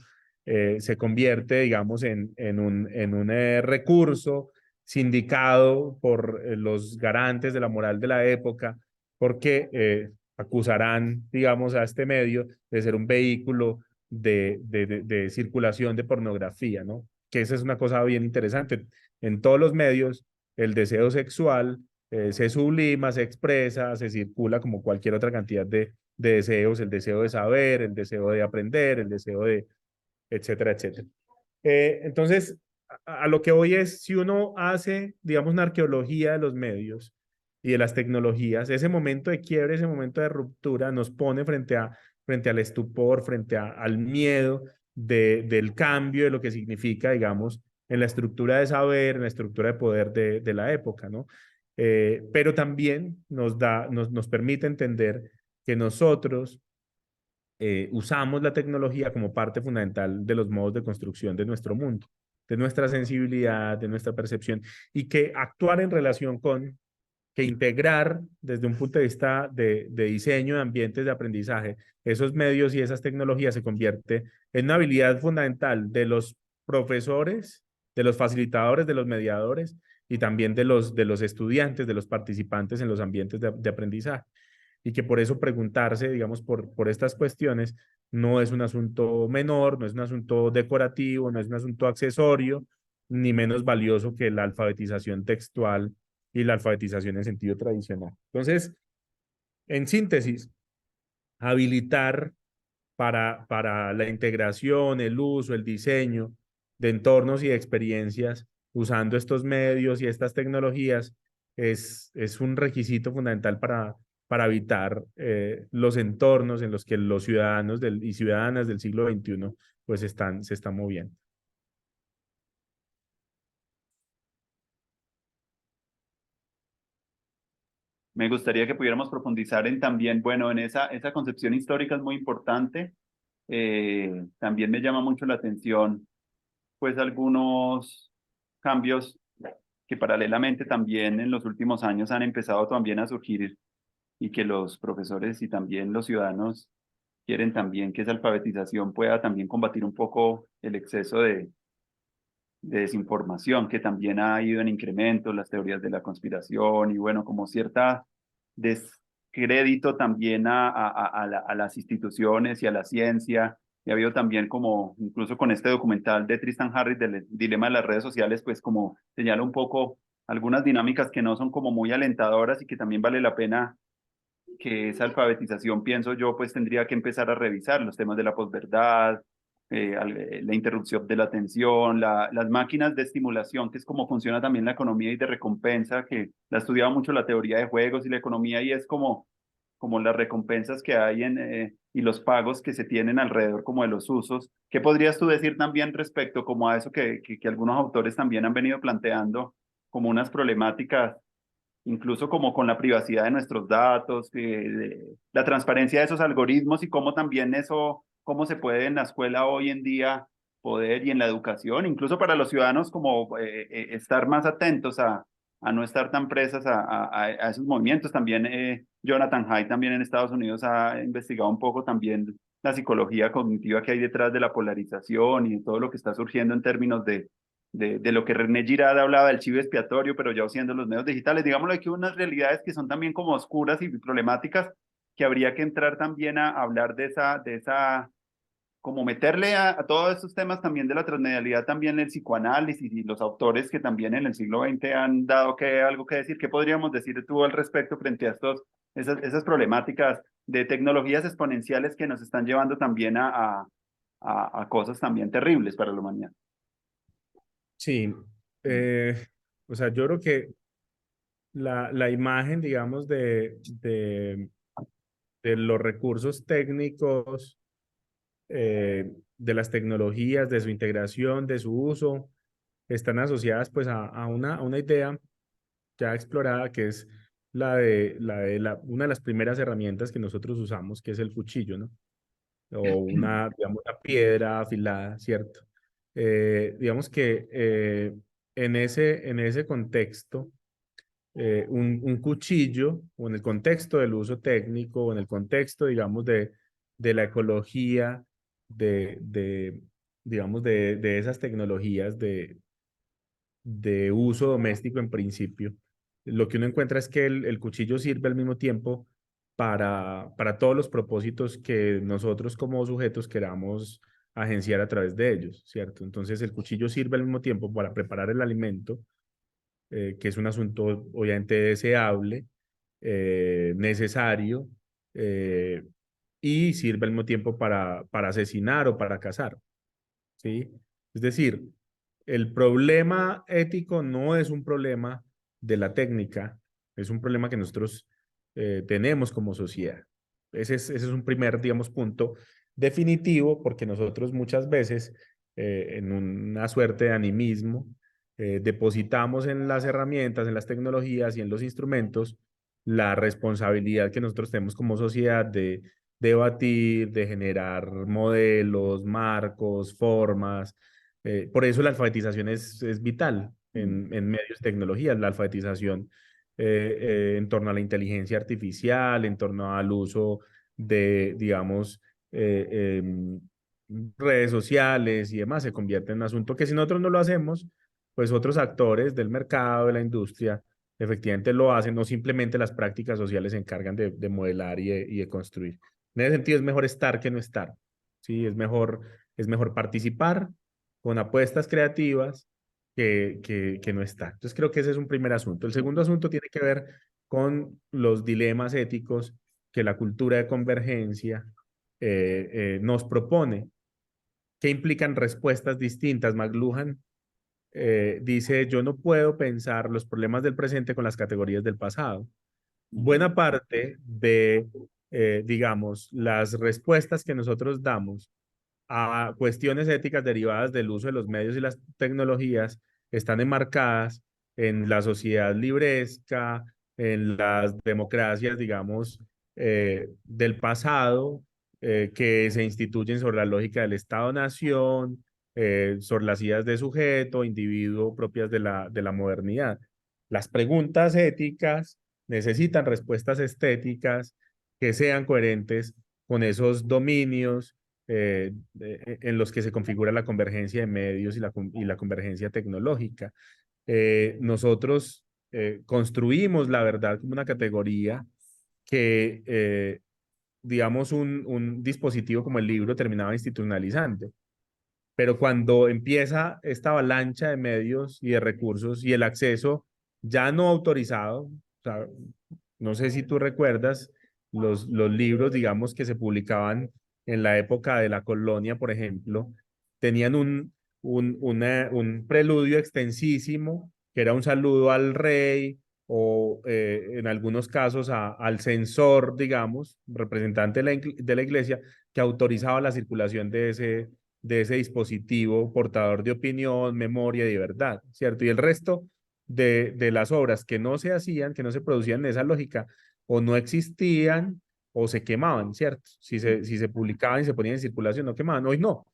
se convierte, digamos, en un recurso sindicado por los garantes de la moral de la época, porque acusarán, digamos, a este medio de ser un vehículo de circulación de pornografía, ¿no? Que esa es una cosa bien interesante. En todos los medios, el deseo sexual se sublima, se expresa, se circula como cualquier otra cantidad de deseos, el deseo de saber, el deseo de aprender, el deseo de, etcétera, etcétera. Entonces, a lo que voy es, si uno hace, digamos, una arqueología de los medios y de las tecnologías, ese momento de quiebre, ese momento de ruptura nos pone frente al estupor, al miedo del cambio de lo que significa, digamos, en la estructura de saber, en la estructura de poder de la época, ¿no? Pero también nos permite entender que nosotros usamos la tecnología como parte fundamental de los modos de construcción de nuestro mundo, de nuestra sensibilidad, de nuestra percepción, y que actuar en relación con, que integrar desde un punto de vista de diseño de ambientes de aprendizaje, esos medios y esas tecnologías se convierte en una habilidad fundamental de los profesores, de los facilitadores, de los mediadores y también de los estudiantes, de los participantes en los ambientes de aprendizaje y que por eso preguntarse, digamos, por estas cuestiones no es un asunto menor, no es un asunto decorativo, no es un asunto accesorio, ni menos valioso que la alfabetización textual y la alfabetización en sentido tradicional. Entonces, en síntesis, habilitar para la integración, el uso, el diseño de entornos y de experiencias usando estos medios y estas tecnologías es un requisito fundamental para evitar los entornos en los que los ciudadanos y ciudadanas del siglo XXI pues se están moviendo. Me gustaría que pudiéramos profundizar en también, bueno, en esa concepción histórica es muy importante. También me llama mucho la atención, pues, algunos cambios que paralelamente también en los últimos años han empezado también a surgir y que los profesores y también los ciudadanos quieren también que esa alfabetización pueda también combatir un poco el exceso de desinformación que también ha ido en incremento, las teorías de la conspiración y bueno, como cierta descrédito también a las instituciones y a la ciencia. Y ha habido también como, incluso con este documental de Tristan Harris del dilema de las redes sociales, pues como señala un poco algunas dinámicas que no son como muy alentadoras y que también vale la pena que esa alfabetización, pienso yo, pues tendría que empezar a revisar los temas de la posverdad, la interrupción de la atención, las máquinas de estimulación, que es como funciona también la economía y de recompensa, que la ha estudiado mucho la teoría de juegos y la economía, y es como las recompensas que hay y los pagos que se tienen alrededor como de los usos. ¿Qué podrías tú decir también respecto como a eso que algunos autores también han venido planteando como unas problemáticas incluso como con la privacidad de nuestros datos, la transparencia de esos algoritmos y cómo también eso, cómo se puede en la escuela hoy en día poder y en la educación, incluso para los ciudadanos, como estar más atentos a no estar tan presas a esos movimientos. También Jonathan Haidt también en Estados Unidos ha investigado un poco también la psicología cognitiva que hay detrás de la polarización y de todo lo que está surgiendo en términos de lo que René Girard hablaba del chivo expiatorio, pero ya siendo los medios digitales, digámoslo, que unas realidades que son también como oscuras y problemáticas, que habría que entrar también a hablar de esa como meterle a todos estos temas también de la transmedialidad, también el psicoanálisis y los autores que también en el siglo XX han dado algo que decir. ¿Qué podríamos decir tú al respecto frente a esas problemáticas de tecnologías exponenciales que nos están llevando también a cosas también terribles para la humanidad? Sí, eh, o sea, yo creo que la imagen, digamos, de los recursos técnicos, de las tecnologías, de su integración, de su uso, están asociadas pues a una idea ya explorada que es una de las primeras herramientas que nosotros usamos, que es el cuchillo, ¿no? O una, digamos, una piedra afilada, ¿cierto? Digamos que en ese contexto, un cuchillo, o en el contexto del uso técnico, o en el contexto, digamos, de la ecología, de, de, digamos, de esas tecnologías de uso doméstico en principio, lo que uno encuentra es que el cuchillo sirve al mismo tiempo para todos los propósitos que nosotros como sujetos queramos agenciar a través de ellos, ¿cierto? Entonces el cuchillo sirve al mismo tiempo para preparar el alimento, que es un asunto obviamente deseable, necesario, eh, y sirve al mismo tiempo para asesinar o para cazar, ¿sí? Es decir, el problema ético no es un problema de la técnica, es un problema que nosotros tenemos como sociedad. Ese es un primer, digamos, punto definitivo, porque nosotros muchas veces, en una suerte de animismo, depositamos en las herramientas, en las tecnologías y en los instrumentos la responsabilidad que nosotros tenemos como sociedad de debatir, de generar modelos, marcos, formas. Por eso la alfabetización es vital Mm, en medios de tecnología, la alfabetización en torno a la inteligencia artificial, en torno al uso de, digamos, redes sociales y demás, se convierte en un asunto que si nosotros no lo hacemos, pues otros actores del mercado, de la industria, efectivamente lo hacen, no simplemente las prácticas sociales se encargan de modelar y de construir. En ese sentido es mejor estar que no estar, ¿sí? Es mejor participar con apuestas creativas que no estar. Entonces creo que ese es un primer asunto. El segundo asunto tiene que ver con los dilemas éticos que la cultura de convergencia nos propone, que implican respuestas distintas. McLuhan dice, yo no puedo pensar los problemas del presente con las categorías del pasado. ujú, Buena parte de, digamos, las respuestas que nosotros damos a cuestiones éticas derivadas del uso de los medios y las tecnologías están enmarcadas en la sociedad libresca, en las democracias, digamos, del pasado, que se instituyen sobre la lógica del Estado-nación, sobre las ideas de sujeto, individuo propias de la modernidad. Las preguntas éticas necesitan respuestas estéticas que sean coherentes con esos dominios en los que se configura la convergencia de medios y la convergencia tecnológica. Nosotros construimos la verdad como una categoría que, digamos, un dispositivo como el libro terminaba institucionalizando. Pero cuando empieza esta avalancha de medios y de recursos y el acceso ya no autorizado, o sea, no sé si tú recuerdas los libros, digamos, que se publicaban en la época de la colonia, por ejemplo, tenían un preludio extensísimo, que era un saludo al rey o en algunos casos al censor, digamos, representante de la iglesia, que autorizaba la circulación de ese dispositivo portador de opinión, memoria y verdad, ¿cierto? Y el resto de las obras que no se hacían, que no se producían en esa lógica, o no existían o se quemaban, ¿cierto? Si se publicaban y se ponían en circulación, no quemaban. Hoy no.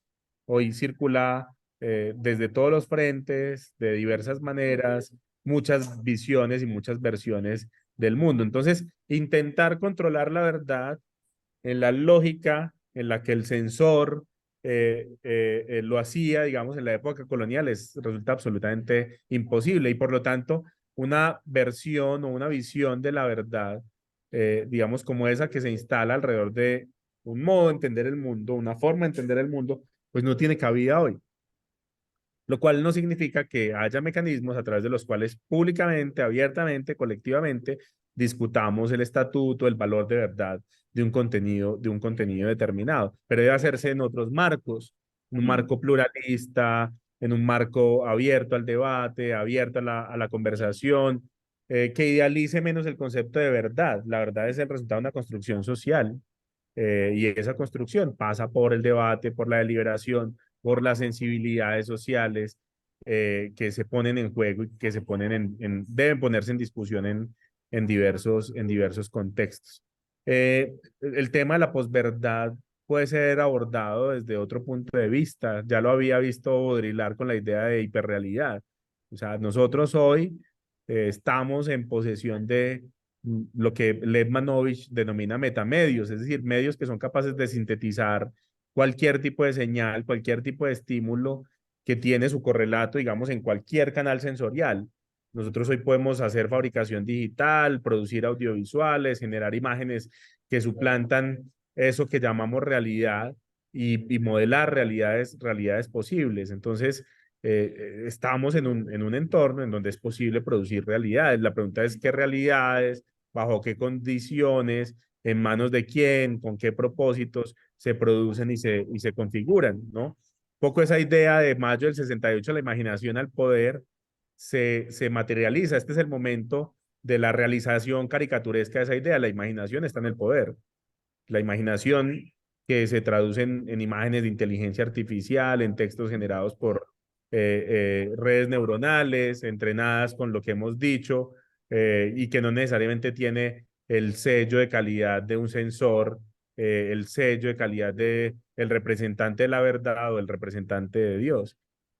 Hoy circula desde todos los frentes, de diversas maneras, muchas visiones y muchas versiones del mundo. Entonces, intentar controlar la verdad en la lógica en la que el censor lo hacía, digamos, en la época colonial, resulta absolutamente imposible y por lo tanto una versión o una visión de la verdad, digamos, como esa que se instala alrededor de un modo de entender el mundo, una forma de entender el mundo, pues no tiene cabida hoy, lo cual no significa que haya mecanismos a través de los cuales públicamente, abiertamente, colectivamente, discutamos el estatuto, el valor de verdad de un contenido determinado, pero debe hacerse en otros marcos, en un mm, marco pluralista, en un marco abierto al debate, abierto a la conversación, que idealice menos el concepto de verdad. La verdad es el resultado de una construcción social, y esa construcción pasa por el debate, por la deliberación, por las sensibilidades sociales que se ponen en juego y que deben ponerse en discusión en diversos contextos. El tema de la posverdad puede ser abordado desde otro punto de vista. Ya lo había visto Baudrillard con la idea de hiperrealidad. O sea, nosotros hoy estamos en posesión de lo que Letmanovich denomina metamedios, es decir, medios que son capaces de sintetizar cualquier tipo de señal, cualquier tipo de estímulo que tiene su correlato, digamos, en cualquier canal sensorial. Nosotros hoy podemos hacer fabricación digital, producir audiovisuales, generar imágenes que suplantan eso que llamamos realidad y modelar realidades posibles. Entonces, estamos en un entorno en donde es posible producir realidades. La pregunta es qué realidades, bajo qué condiciones, en manos de quién, con qué propósitos se producen y se configuran, ¿no? Poco esa idea de mayo del 68, la imaginación al poder, se materializa. Este es el momento de la realización caricaturesca de esa idea. La imaginación está en el poder. La imaginación que se traduce en imágenes de inteligencia artificial, en textos generados por redes neuronales, entrenadas con lo que hemos dicho, y que no necesariamente tiene el sello de calidad de un sensor, el sello de calidad de el representante de la verdad o el representante de Dios.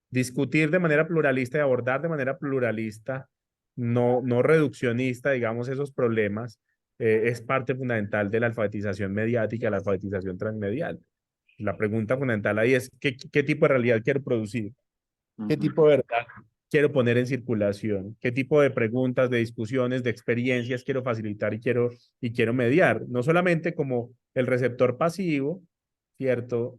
Discutir de manera pluralista y abordar de manera pluralista, no reduccionista, digamos, esos problemas, es parte fundamental de la alfabetización mediática, la alfabetización transmedial. La pregunta fundamental ahí es, ¿qué tipo de realidad quiero producir? ¿Qué Ujú, tipo de verdad quiero poner en circulación? ¿Qué tipo de preguntas, de discusiones, de experiencias quiero facilitar y quiero mediar? No solamente como el receptor pasivo, ¿cierto?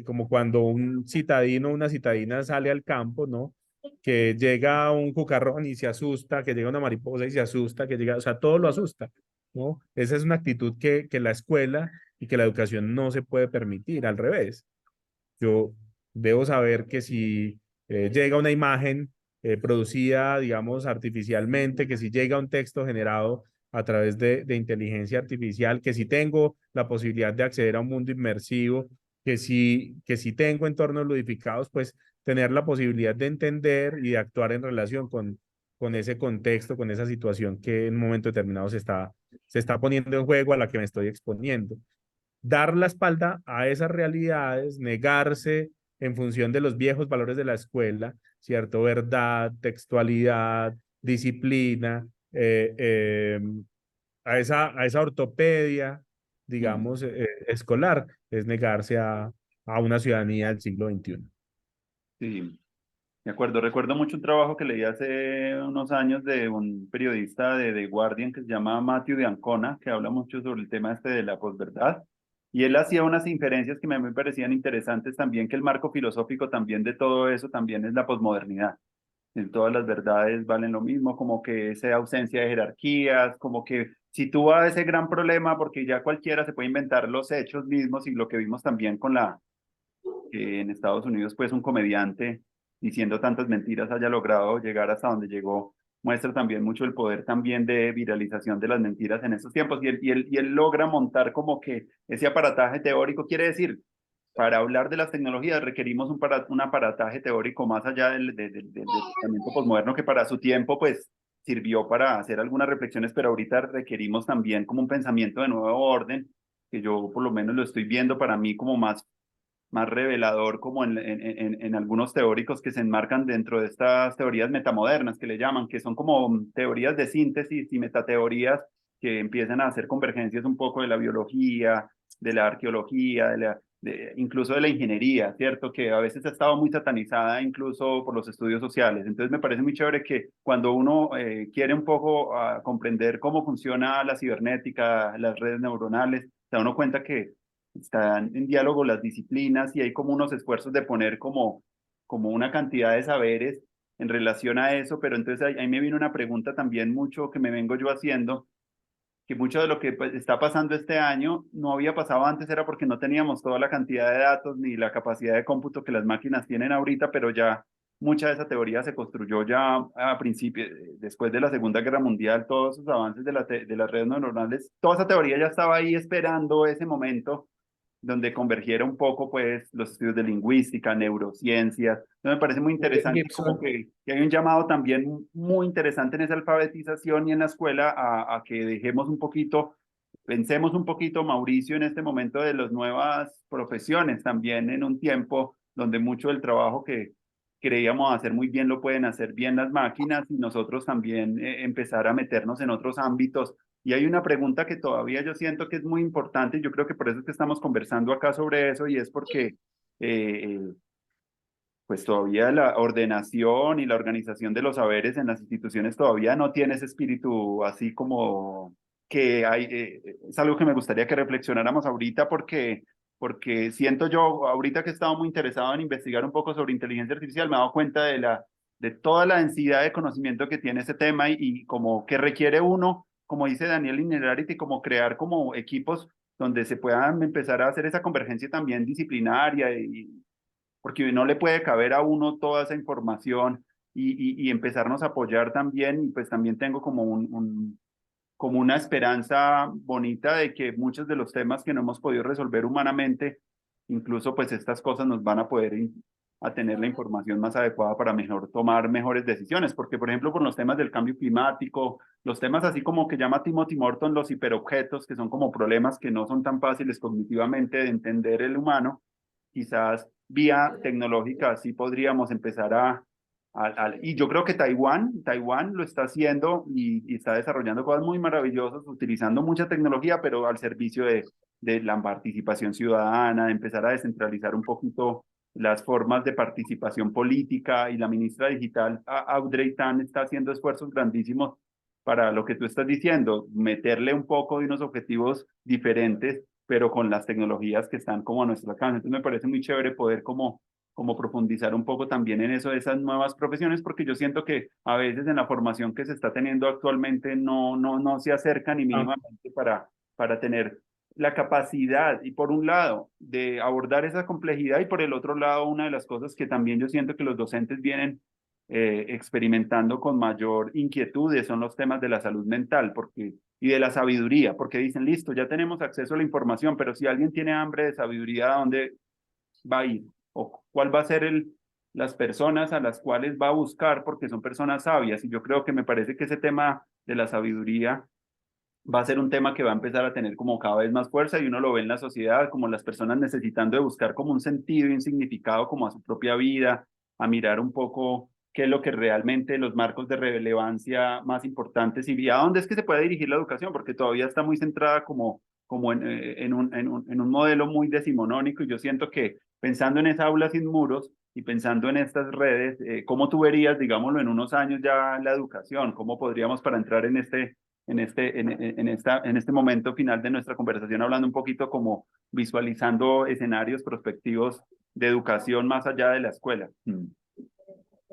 Como cuando un citadino o una citadina sale al campo, ¿no? Que llega un cucarrón y se asusta, que llega una mariposa y se asusta, que llega, o sea, todo lo asusta, ¿no? Esa es una actitud que la escuela y que la educación no se puede permitir, al revés. Yo debo saber que si llega una imagen producida, digamos, artificialmente, que si llega un texto generado a través de inteligencia artificial, que si tengo la posibilidad de acceder a un mundo inmersivo, que si tengo entornos ludificados, pues tener la posibilidad de entender y de actuar en relación con ese contexto, con esa situación que en un momento determinado se está poniendo en juego a la que me estoy exponiendo. Dar la espalda a esas realidades, negarse en función de los viejos valores de la escuela, ¿cierto? Verdad, textualidad, disciplina, a esa ortopedia, ujú. digamos, escolar, es negarse a una ciudadanía del siglo XXI. Sí, de acuerdo. Recuerdo mucho un trabajo que leí hace unos años de un periodista de The Guardian que se llama Matthew de Ancona, que habla mucho sobre el tema este de la posverdad. Y él hacía unas inferencias que me parecían interesantes también, que el marco filosófico también de todo eso también es la posmodernidad. En todas las verdades valen lo mismo, como que esa ausencia de jerarquías, como que sitúa ese gran problema, porque ya cualquiera se puede inventar los hechos mismos y lo que vimos también con que en Estados Unidos, pues un comediante diciendo tantas mentiras haya logrado llegar hasta donde llegó, muestra también mucho el poder también de viralización de las mentiras en estos tiempos. Y él logra montar como que ese aparataje teórico, quiere decir, para hablar de las tecnologías requerimos un aparataje teórico más allá del pensamiento posmoderno que para su tiempo, pues sirvió para hacer algunas reflexiones, pero ahorita requerimos también como un pensamiento de nuevo orden, que yo por lo menos lo estoy viendo para mí como más revelador como en algunos teóricos que se enmarcan dentro de estas teorías metamodernas que le llaman, que son como teorías de síntesis y metateorías que empiezan a hacer convergencias un poco de la biología, de la arqueología, incluso de la ingeniería, ¿cierto? Que a veces ha estado muy satanizada incluso por los estudios sociales. Entonces me parece muy chévere que cuando uno quiere un poco comprender cómo funciona la cibernética, las redes neuronales, se da uno cuenta que están en diálogo las disciplinas y hay como unos esfuerzos de poner como una cantidad de saberes en relación a eso, pero entonces ahí me vino una pregunta también mucho que me vengo yo haciendo, que mucho de lo que pues, está pasando este año no había pasado antes, era porque no teníamos toda la cantidad de datos ni la capacidad de cómputo que las máquinas tienen ahorita, pero ya mucha de esa teoría se construyó ya a principios, después de la Segunda Guerra Mundial, todos esos avances de las redes neuronales, toda esa teoría ya estaba ahí esperando ese momento donde convergiera un poco pues los estudios de lingüística, neurociencias. Entonces me parece muy interesante como Gibson, que hay un llamado también muy interesante en esa alfabetización y en la escuela a que dejemos un poquito, pensemos un poquito, Mauricio, en este momento de las nuevas profesiones, también en un tiempo donde mucho del trabajo que creíamos hacer muy bien lo pueden hacer bien las máquinas y nosotros también empezar a meternos en otros ámbitos Y hay una pregunta que todavía yo siento que es muy importante y yo creo que por eso es que estamos conversando acá sobre eso y es porque eh, pues todavía la ordenación y la organización de los saberes en las instituciones todavía no tiene ese espíritu así como que hay, es algo que me gustaría que reflexionáramos ahorita porque siento yo, ahorita que he estado muy interesado en investigar un poco sobre inteligencia artificial, me he dado cuenta de toda la densidad de conocimiento que tiene ese tema y como que requiere uno, como dice Daniel Innerarity, como crear como equipos donde se puedan empezar a hacer esa convergencia también disciplinaria y porque no le puede caber a uno toda esa información y empezarnos a apoyar también, y pues también tengo como como una esperanza bonita de que muchos de los temas que no hemos podido resolver humanamente, incluso pues estas cosas nos van a poder a tener la información más adecuada para mejor tomar mejores decisiones, porque por ejemplo por los temas del cambio climático, los temas así como que llama Timothy Morton los hiperobjetos, que son como problemas que no son tan fáciles cognitivamente de entender el humano, quizás vía tecnológica sí podríamos empezar y yo creo que Taiwán lo está haciendo y está desarrollando cosas muy maravillosas, utilizando mucha tecnología, pero al servicio de la participación ciudadana, de empezar a descentralizar un poquito las formas de participación política, y la ministra digital, Audrey Tan, está haciendo esfuerzos grandísimos para lo que tú estás diciendo, meterle un poco de unos objetivos diferentes, pero con las tecnologías que están como a nuestro alcance. Entonces me parece muy chévere poder como profundizar un poco también en eso de esas nuevas profesiones, porque yo siento que a veces en la formación que se está teniendo actualmente no se acerca ni Ah, mínimamente para tener la capacidad, y por un lado, de abordar esa complejidad, y por el otro lado, una de las cosas que también yo siento que los docentes vienen experimentando con mayor inquietud son los temas de la salud mental y de la sabiduría, porque dicen, listo, ya tenemos acceso a la información, pero si alguien tiene hambre de sabiduría, ¿a dónde va a ir? ¿O cuál va a ser las personas a las cuales va a buscar? Porque son personas sabias, y yo creo que me parece que ese tema de la sabiduría va a ser un tema que va a empezar a tener como cada vez más fuerza, y uno lo ve en la sociedad, como las personas necesitando de buscar como un sentido y un significado como a su propia vida, a mirar un poco qué es lo que realmente los marcos de relevancia más importantes y a dónde es que se puede dirigir la educación, porque todavía está muy centrada como en un modelo muy decimonónico, y yo siento que pensando en esa aula sin muros y pensando en estas redes, ¿cómo tú verías, digámoslo, en unos años ya la educación? ¿Cómo podríamos para entrar en este momento final de nuestra conversación, hablando un poquito como visualizando escenarios prospectivos de educación más allá de la escuela?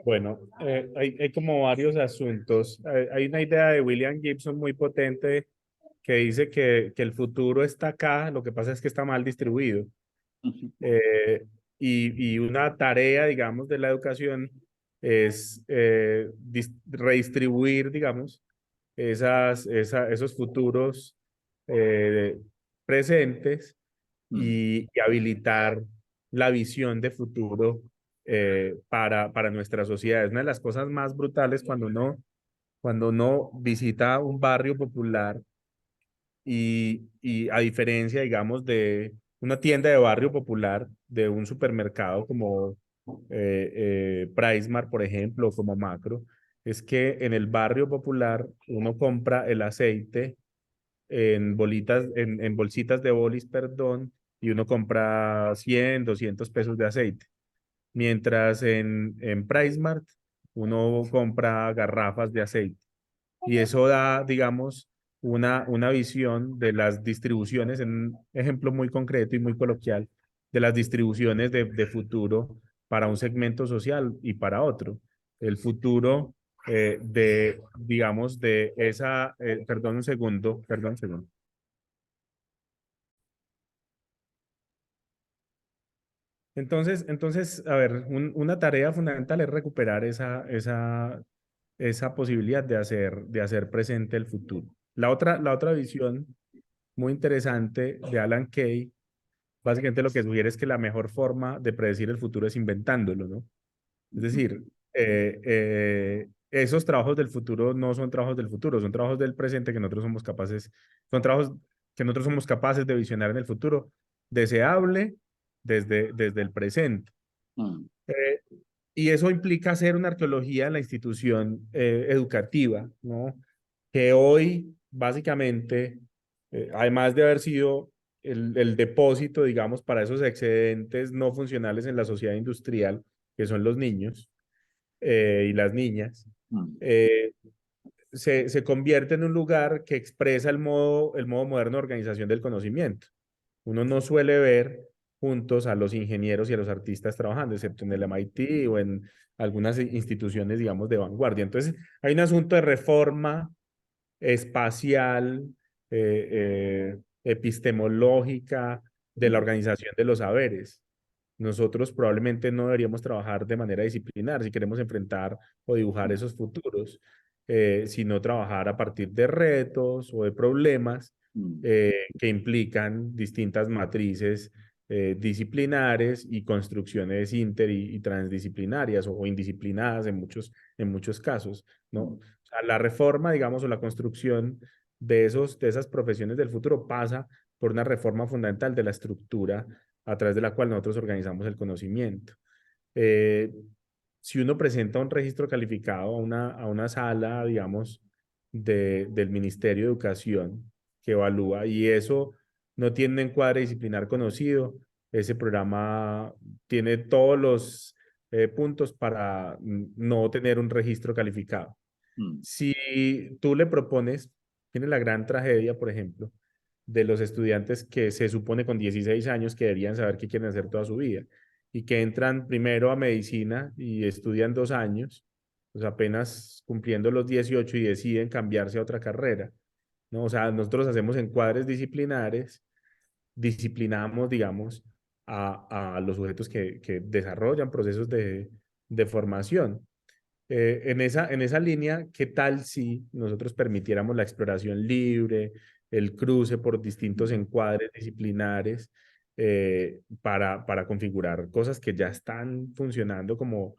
bueno, hay como varios asuntos. Hay una idea de William Gibson muy potente que dice que el futuro está acá, lo que pasa es que está mal distribuido. Eh, y una tarea, digamos, de la educación es redistribuir, digamos, esos futuros eh, presentes y habilitar la visión de futuro para nuestra sociedad. Es una de las cosas más brutales cuando uno visita un barrio popular y a diferencia, digamos, de una tienda de barrio popular, de un supermercado como PriceMart, por ejemplo, o como Macro, es que en el barrio popular uno compra el aceite en en bolsitas de bolis, perdón, y uno compra 100, 200 pesos de aceite. Mientras en PriceMart uno compra garrafas de aceite. Y eso da, digamos, una visión de las distribuciones, en un ejemplo muy concreto y muy coloquial, de las distribuciones de futuro para un segmento social y para otro. El futuro digamos, de esa, perdón un segundo. Entonces, a ver, una tarea fundamental es recuperar esa posibilidad de hacer presente el futuro. La otra visión muy interesante de Alan Kay, básicamente lo que sugiere es que la mejor forma de predecir el futuro es inventándolo, ¿no? Es decir, esos trabajos del futuro no son trabajos del futuro, son trabajos del presente que nosotros somos capaces, son trabajos que nosotros somos capaces de visionar en el futuro, deseable desde el presente. Eh, y eso implica hacer una arqueología en la institución educativa, ¿no? Que hoy básicamente, además de haber sido el depósito, digamos, para esos excedentes no funcionales en la sociedad industrial, que son los niños y las niñas, mm, eh, se convierte en un lugar que expresa el modo moderno de organización del conocimiento. Uno no suele ver juntos a los ingenieros y a los artistas trabajando, excepto en el MIT o en algunas instituciones, digamos, de vanguardia. Entonces, hay un asunto de reforma espacial, epistemológica, de la mm, organización de los saberes. Nosotros probablemente no deberíamos trabajar de manera disciplinar si queremos enfrentar o dibujar esos futuros, sino trabajar a partir de retos o de problemas mm, que implican distintas matrices disciplinares y construcciones inter y transdisciplinarias o indisciplinadas en muchos casos, ¿no? mm, O sea, la reforma, digamos, o la construcción de esas profesiones del futuro pasa por una reforma fundamental de la estructura a través de la cual nosotros organizamos el conocimiento. Eh, si uno presenta un registro calificado a una sala, digamos, del Ministerio de Educación que evalúa y eso no tiene un encuadre disciplinar conocido, ese programa tiene todos los puntos para no tener un registro calificado. mm, Si tú le propones, tiene la gran tragedia, por ejemplo, de los estudiantes que se supone con 16 años que deberían saber qué quieren hacer toda su vida y que entran primero a medicina y estudian 2 años, pues apenas cumpliendo los 18 y deciden cambiarse a otra carrera, ¿no? O sea, nosotros hacemos encuadres disciplinares, disciplinamos, digamos, a los sujetos que desarrollan procesos de formación. En esa línea, ¿qué tal si nosotros permitiéramos la exploración libre, el cruce por distintos mm, encuadres disciplinares para configurar cosas que ya están funcionando como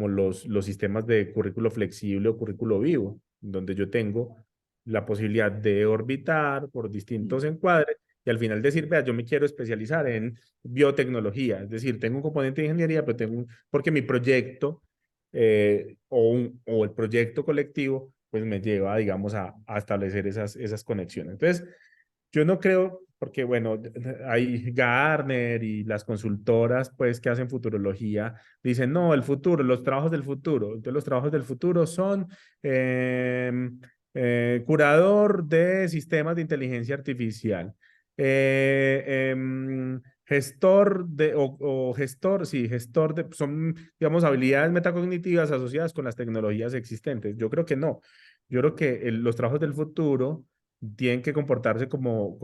los sistemas de currículo flexible o currículo vivo, donde yo tengo la posibilidad de orbitar por distintos mm, encuadres y al final decir, vea, yo me quiero especializar en biotecnología, es decir, tengo un componente de ingeniería, pero tengo, porque mi proyecto o el proyecto colectivo, pues me lleva, digamos, a establecer esas conexiones. Entonces, yo no creo, porque bueno, hay Gartner y las consultoras, pues, que hacen futurología, dicen, no, el futuro, los trabajos del futuro. Entonces, los trabajos del futuro son eh, curador de sistemas de inteligencia artificial, gestor o gestor, sí, gestor de, son, digamos, habilidades metacognitivas asociadas con las tecnologías existentes. Yo creo que no. Yo creo que los trabajos del futuro tienen que comportarse como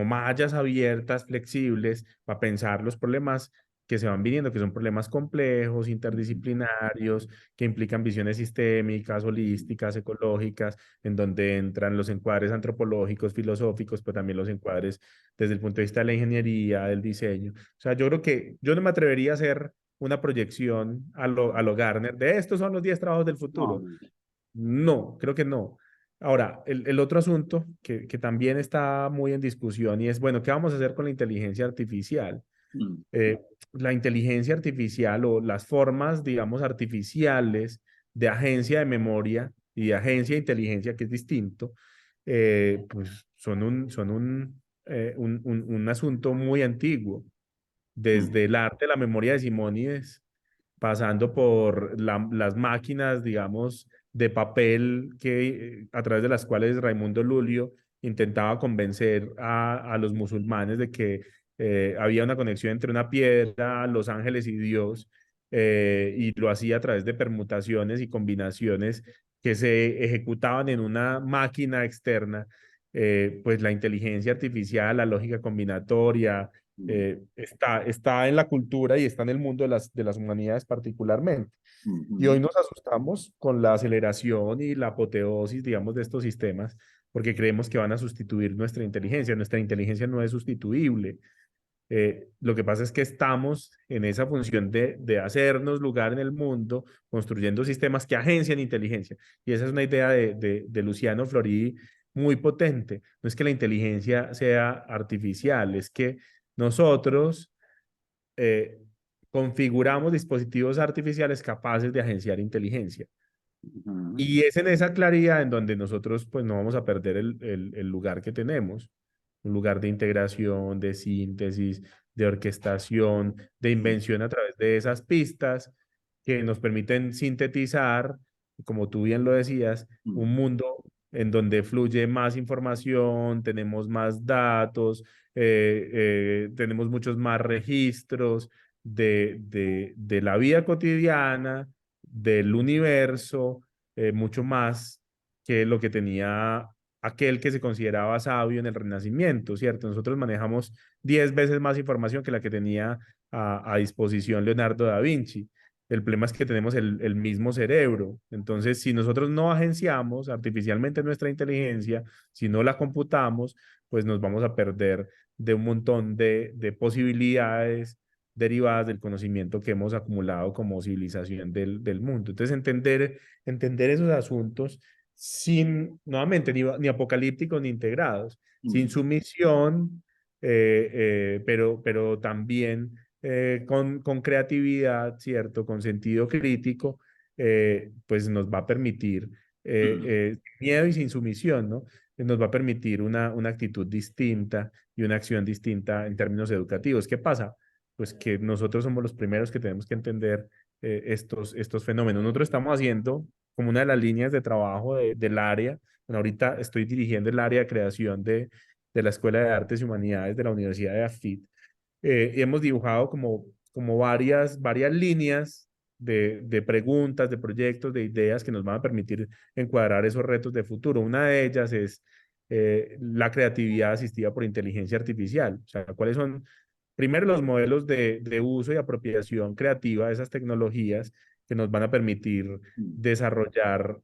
mallas abiertas, flexibles, para pensar los problemas que se van viniendo, que son problemas complejos, mm, interdisciplinarios, que implican visiones sistémicas, holísticas, ecológicas, en donde entran los encuadres antropológicos, filosóficos, pero también los encuadres desde el punto de vista de la ingeniería, del diseño. O sea, yo creo que yo no me atrevería a hacer una proyección a lo Gartner de estos son los 10 trabajos del no, futuro. no, No, creo que no. Ahora, el otro asunto que también está muy en discusión y es, bueno, ¿qué vamos a hacer con la inteligencia artificial? mm, Eh, la inteligencia artificial o las formas, digamos, artificiales de agencia de memoria y de agencia de inteligencia, que es distinto, pues un asunto muy antiguo mm, desde el arte, la memoria de Simónides, pasando por las máquinas, digamos, de papel a través de las cuales Raimundo Lulio intentaba convencer a los musulmanes de que había una conexión entre una piedra, los ángeles y Dios, y lo hacía a través de permutaciones y combinaciones que se ejecutaban en una máquina externa, pues la inteligencia artificial, la lógica combinatoria, mm, está en la cultura y está en el mundo de las humanidades particularmente. Y mm, hoy nos asustamos con la aceleración y la apoteosis, digamos, de estos sistemas, porque creemos que van a sustituir nuestra inteligencia. Nuestra inteligencia no es sustituible. Lo que pasa es que estamos en esa función de hacernos lugar en el mundo, construyendo sistemas que agencian inteligencia. Y esa es una idea de Luciano Floridi muy potente. No es que la inteligencia sea artificial, es que nosotros eh, configuramos dispositivos artificiales capaces de agenciar inteligencia. Ujú, Y es en esa claridad en donde nosotros pues no vamos a perder el lugar que tenemos, un lugar de integración, de síntesis, de orquestación, de invención a través de esas pistas que nos permiten sintetizar, como tú bien lo decías, ujú, un mundo en donde fluye más información, tenemos más datos, tenemos muchos más registros de la vida cotidiana, del universo, mucho más que lo que tenía aquel que se consideraba sabio en el Renacimiento, ¿cierto? Nosotros manejamos 10 veces más información que la que tenía a disposición Leonardo da Vinci. El problema es que tenemos el mismo cerebro. Entonces, si nosotros no agenciamos artificialmente nuestra inteligencia, si no la computamos, pues nos vamos a perder de un montón de posibilidades derivadas del conocimiento que hemos acumulado como civilización del mundo. Entonces, entender esos asuntos sin, nuevamente, ni apocalípticos ni integrados, sin ujú, sumisión, pero también con creatividad, ¿cierto? Con sentido crítico, pues nos va a permitir, ujú, miedo y sin sumisión, ¿no? Nos va a permitir una actitud distinta y una acción distinta en términos educativos. ¿Qué pasa? Pues que nosotros somos los primeros que tenemos que entender estos fenómenos. Nosotros estamos haciendo como una de las líneas de trabajo del área. Bueno, ahorita estoy dirigiendo el área de creación de la Escuela de Artes y Humanidades de la Universidad de AFIT. Y hemos dibujado como varias líneas de preguntas, de proyectos, de ideas que nos van a permitir encuadrar esos retos de futuro. Una de ellas es la creatividad asistida por inteligencia artificial. O sea, ¿cuáles son primero los modelos de uso y apropiación creativa de esas tecnologías que nos van a permitir ujú, desarrollar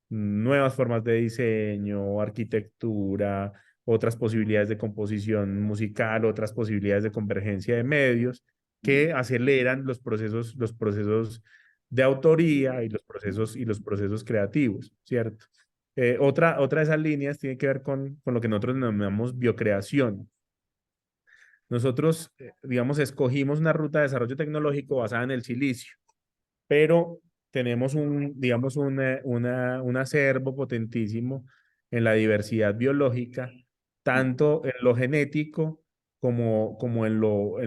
nuevas formas de diseño, arquitectura, otras posibilidades de composición musical, otras posibilidades de convergencia de medios ujú, que aceleran los procesos de autoría y los procesos creativos, ¿cierto? Otra de esas líneas tiene que ver con lo que nosotros denominamos biocreación. Nosotros, digamos, escogimos una ruta de desarrollo tecnológico basada en el silicio, pero tenemos digamos, un acervo potentísimo en la diversidad biológica, tanto en lo genético como en lo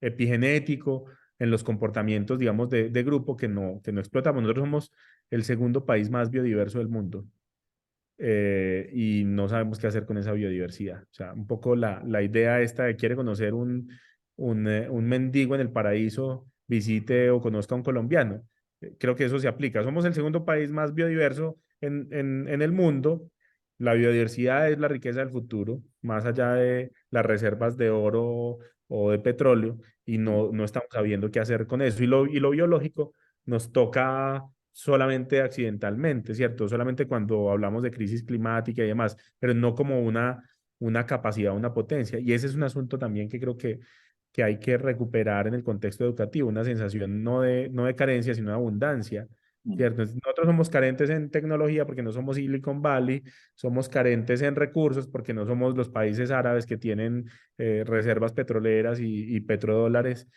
epigenético, en los comportamientos, digamos, de grupo que no explotamos. Nosotros somos el segundo país más biodiverso del mundo y no sabemos qué hacer con esa biodiversidad. O sea, un poco la idea esta de quiere conocer un mendigo en el paraíso, visite o conozca a un colombiano. Creo que eso se aplica. Somos el segundo país más biodiverso en el mundo. La biodiversidad es la riqueza del futuro, más allá de las reservas de oro o de petróleo, y no estamos sabiendo qué hacer con eso. Y lo biológico nos toca solamente accidentalmente, ¿cierto? Solamente cuando hablamos de crisis climática y demás, pero no como una capacidad, una potencia. Y ese es un asunto también que creo que hay que recuperar en el contexto educativo, una sensación no de carencia, sino de abundancia. ujú, ¿Cierto? Nosotros somos carentes en tecnología porque no somos Silicon Valley, somos carentes en recursos porque no somos los países árabes que tienen reservas petroleras y petrodólares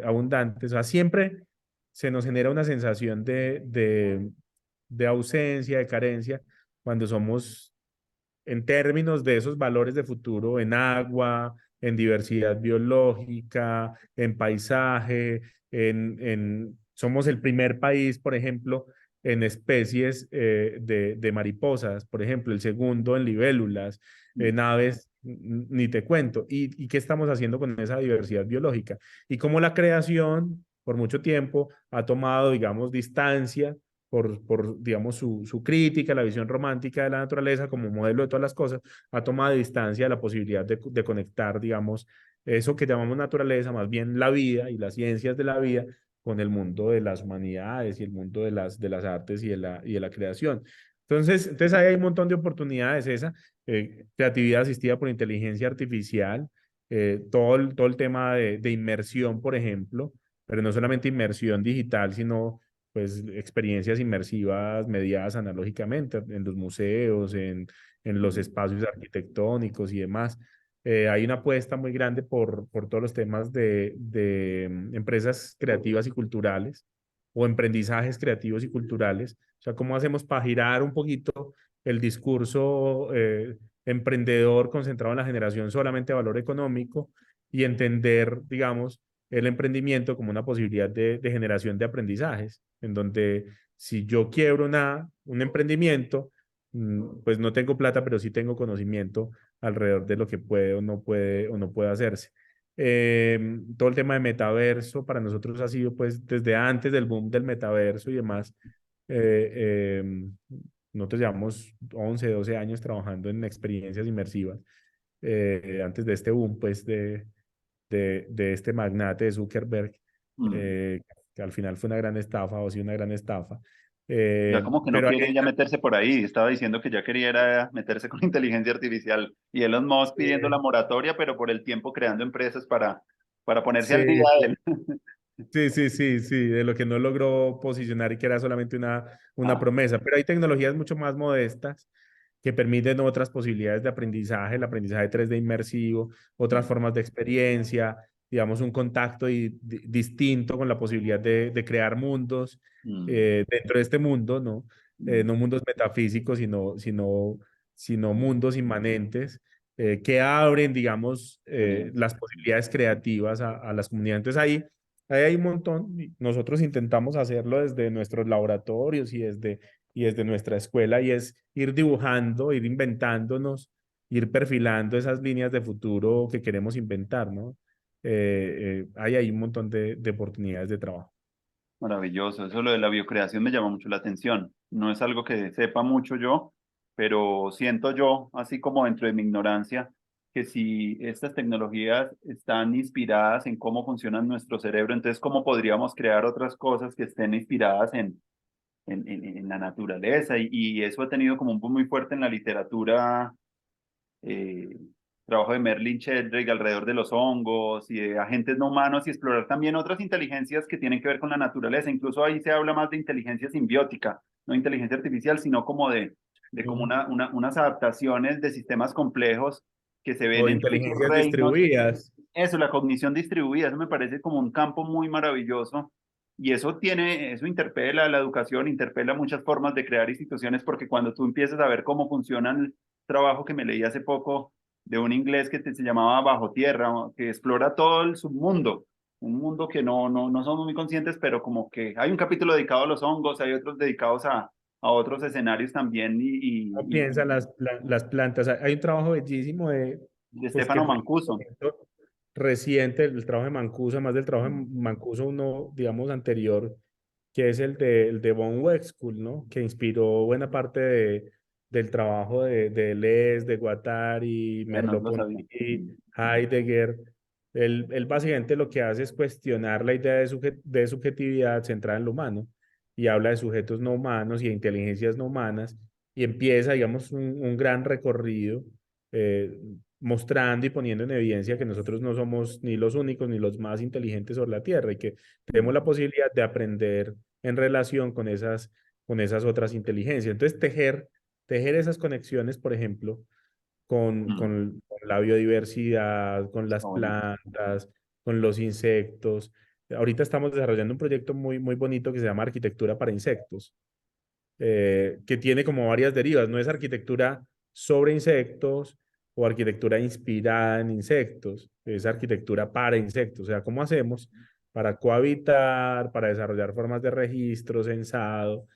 abundantes. O sea, siempre se nos genera una sensación de ausencia, de carencia, cuando somos, en términos de esos valores de futuro, en agua, en diversidad biológica, en paisaje, somos el primer país, por ejemplo, en especies de mariposas, por ejemplo, el segundo en libélulas, ujú, en aves, ni te cuento. ¿Y qué estamos haciendo con esa diversidad biológica? Y cómo la creación, por mucho tiempo, ha tomado, digamos, distancia digamos, su crítica, la visión romántica de la naturaleza como modelo de todas las cosas, ha tomado distancia de la posibilidad de conectar, digamos, eso que llamamos naturaleza, más bien la vida y las ciencias de la vida, con el mundo de las humanidades y el mundo de las artes y de la creación. Entonces ahí hay un montón de oportunidades, esa creatividad asistida por inteligencia artificial, todo el tema de inmersión, por ejemplo, pero no solamente inmersión digital, sino pues experiencias inmersivas mediadas analógicamente en los museos, en los ujú, espacios arquitectónicos y demás. Hay una apuesta muy grande por todos los temas de empresas creativas y culturales o emprendizajes creativos y culturales. O sea, ¿cómo hacemos para girar un poquito el discurso emprendedor concentrado en la generación solamente de valor económico y entender, digamos, el emprendimiento como una posibilidad de generación de aprendizajes, en donde si yo quiebro un emprendimiento, pues no tengo plata, pero sí tengo conocimiento alrededor de lo que puede o no puede hacerse. Todo el tema de metaverso para nosotros ha sido pues desde antes del boom del metaverso y demás. eh, eh, Nosotros llevamos 11 12 años trabajando en experiencias inmersivas antes de este boom pues de este magnate de Zuckerberg, Mm. eh, que al final fue una gran estafa o sí una gran estafa. Ya como que no Pero hay quiere ya meterse por ahí. Estaba diciendo que ya quería era meterse con inteligencia artificial. Y Elon Musk pidiendo la eh, moratoria, pero por el tiempo creando empresas para ponerse al día sí, de él. sí, de lo que no logró posicionar y que era solamente una Ah, promesa. Pero hay tecnologías mucho más modestas que permiten otras posibilidades de aprendizaje, el aprendizaje 3D inmersivo, otras mm, formas de experiencia, digamos, un contacto distinto con la posibilidad de crear mundos mm, dentro de este mundo, ¿no? mm, No mundos metafísicos, sino mundos inmanentes que abren, digamos, las experiencia. posibilidades creativas a las comunidades. Entonces ahí hay un montón. Nosotros intentamos hacerlo desde nuestros laboratorios y desde nuestra escuela y es ir dibujando, ir inventándonos, ir perfilando esas líneas de futuro que queremos inventar, ¿no? Hay ahí un montón de oportunidades de trabajo. Maravilloso. Eso lo de la biocreación me llama mucho la atención. No es algo que sepa mucho yo, pero siento yo, así como dentro de mi ignorancia, que si estas tecnologías están inspiradas en cómo funciona nuestro cerebro, entonces cómo podríamos crear otras cosas que estén inspiradas en la naturaleza. Y eso ha tenido como un boom muy fuerte en la literatura, eh, trabajo de Merlin Sheldrake alrededor de los hongos y de agentes no humanos y explorar también otras inteligencias que tienen que ver con la naturaleza. Incluso ahí se habla más de inteligencia simbiótica, no inteligencia artificial, sino como de como Sí. unas adaptaciones de sistemas complejos que se ven O en distintos inteligencias reinos. distribuidas. Eso, la cognición distribuida, eso me parece como un campo muy maravilloso. Y eso interpela la educación, interpela muchas formas de crear instituciones, porque cuando tú empiezas a ver cómo funciona el trabajo que me leí hace poco de un inglés se llamaba Bajo Tierra, ¿no? Que explora todo el submundo, un mundo que no somos muy conscientes, pero como que hay un capítulo dedicado a los hongos, hay otros dedicados a otros escenarios también, No piensa las plantas. Hay un trabajo bellísimo de pues que Stefano Mancuso. reciente, el trabajo de Mancuso, más del trabajo de Mancuso, uno, digamos, anterior, que es el de Von Wexkull, ¿no? Que inspiró buena parte del trabajo de Deleuze, de Guattari, No lo sabía. Merleau-Ponty, Heidegger. Él básicamente lo que hace es cuestionar la idea de subjetividad centrada en lo humano y habla de sujetos no humanos y de inteligencias no humanas y empieza, digamos, un gran recorrido eh, mostrando y poniendo en evidencia que nosotros no somos ni los únicos ni los más inteligentes sobre la Tierra y que tenemos la posibilidad de aprender en relación con esas otras inteligencias. Entonces, tejer esas conexiones, por ejemplo, con la biodiversidad, con las Está bueno. plantas, con los insectos. Ahorita estamos desarrollando un proyecto muy bonito que se llama Arquitectura para Insectos, que tiene como varias derivas. No es arquitectura sobre insectos o arquitectura inspirada en insectos, es arquitectura para insectos. O sea, ¿cómo hacemos para cohabitar, para desarrollar formas de registro, censado,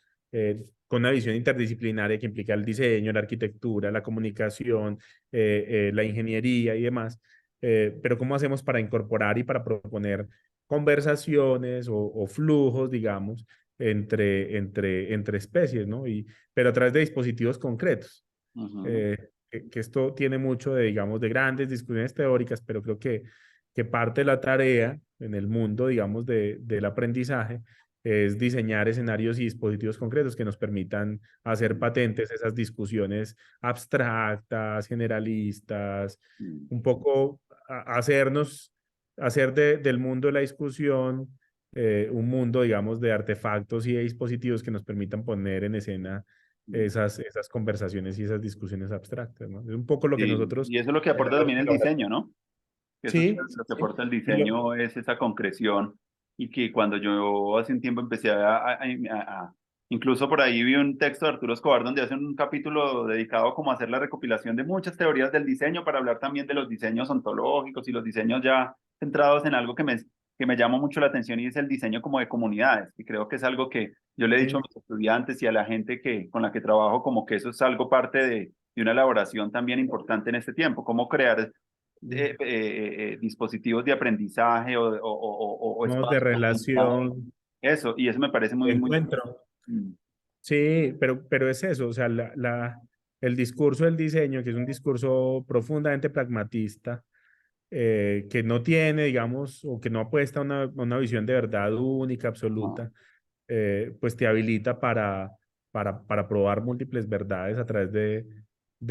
con una visión interdisciplinaria que implica el diseño, la arquitectura, la comunicación, la ingeniería y demás? Pero ¿cómo hacemos para incorporar y para proponer conversaciones o flujos, digamos, entre especies, ¿no? Pero a través de dispositivos concretos. Ujú. Que esto tiene mucho de, digamos, de grandes discusiones teóricas, pero creo que parte de la tarea en el mundo, digamos, del aprendizaje es diseñar escenarios y dispositivos concretos que nos permitan hacer patentes esas discusiones abstractas, generalistas, Mm. un poco hacer del mundo de la discusión un mundo, digamos, de artefactos y de dispositivos que nos permitan poner en escena Mm. esas conversaciones y esas discusiones abstractas, ¿no? Es un poco lo que Sí, nosotros y eso es lo que aporta generamos también en el el laboratorio. diseño, ¿no? Eso es Sí, lo que sí. aporta el Y lo, diseño es esa concreción. y que cuando yo hace un tiempo empecé incluso por ahí vi un texto de Arturo Escobar donde hace un capítulo dedicado como a hacer la recopilación de muchas teorías del diseño para hablar también de los diseños ontológicos y los diseños ya centrados en algo que me llama mucho la atención y es el diseño como de comunidades, y creo que es algo que yo le he dicho a Sí. mis estudiantes y a la gente con la que trabajo, como que eso es algo parte de una elaboración también importante en este tiempo, cómo crear dispositivos de aprendizaje o Modos de espacios de aprendizaje. relación, Eso, y eso me parece de muy... encuentro. mm, Sí, pero es eso, o sea, el discurso del diseño, que es un discurso profundamente pragmatista, que no tiene, digamos, o que no apuesta a una visión de verdad única, no, absoluta, pues te habilita para probar múltiples verdades a través de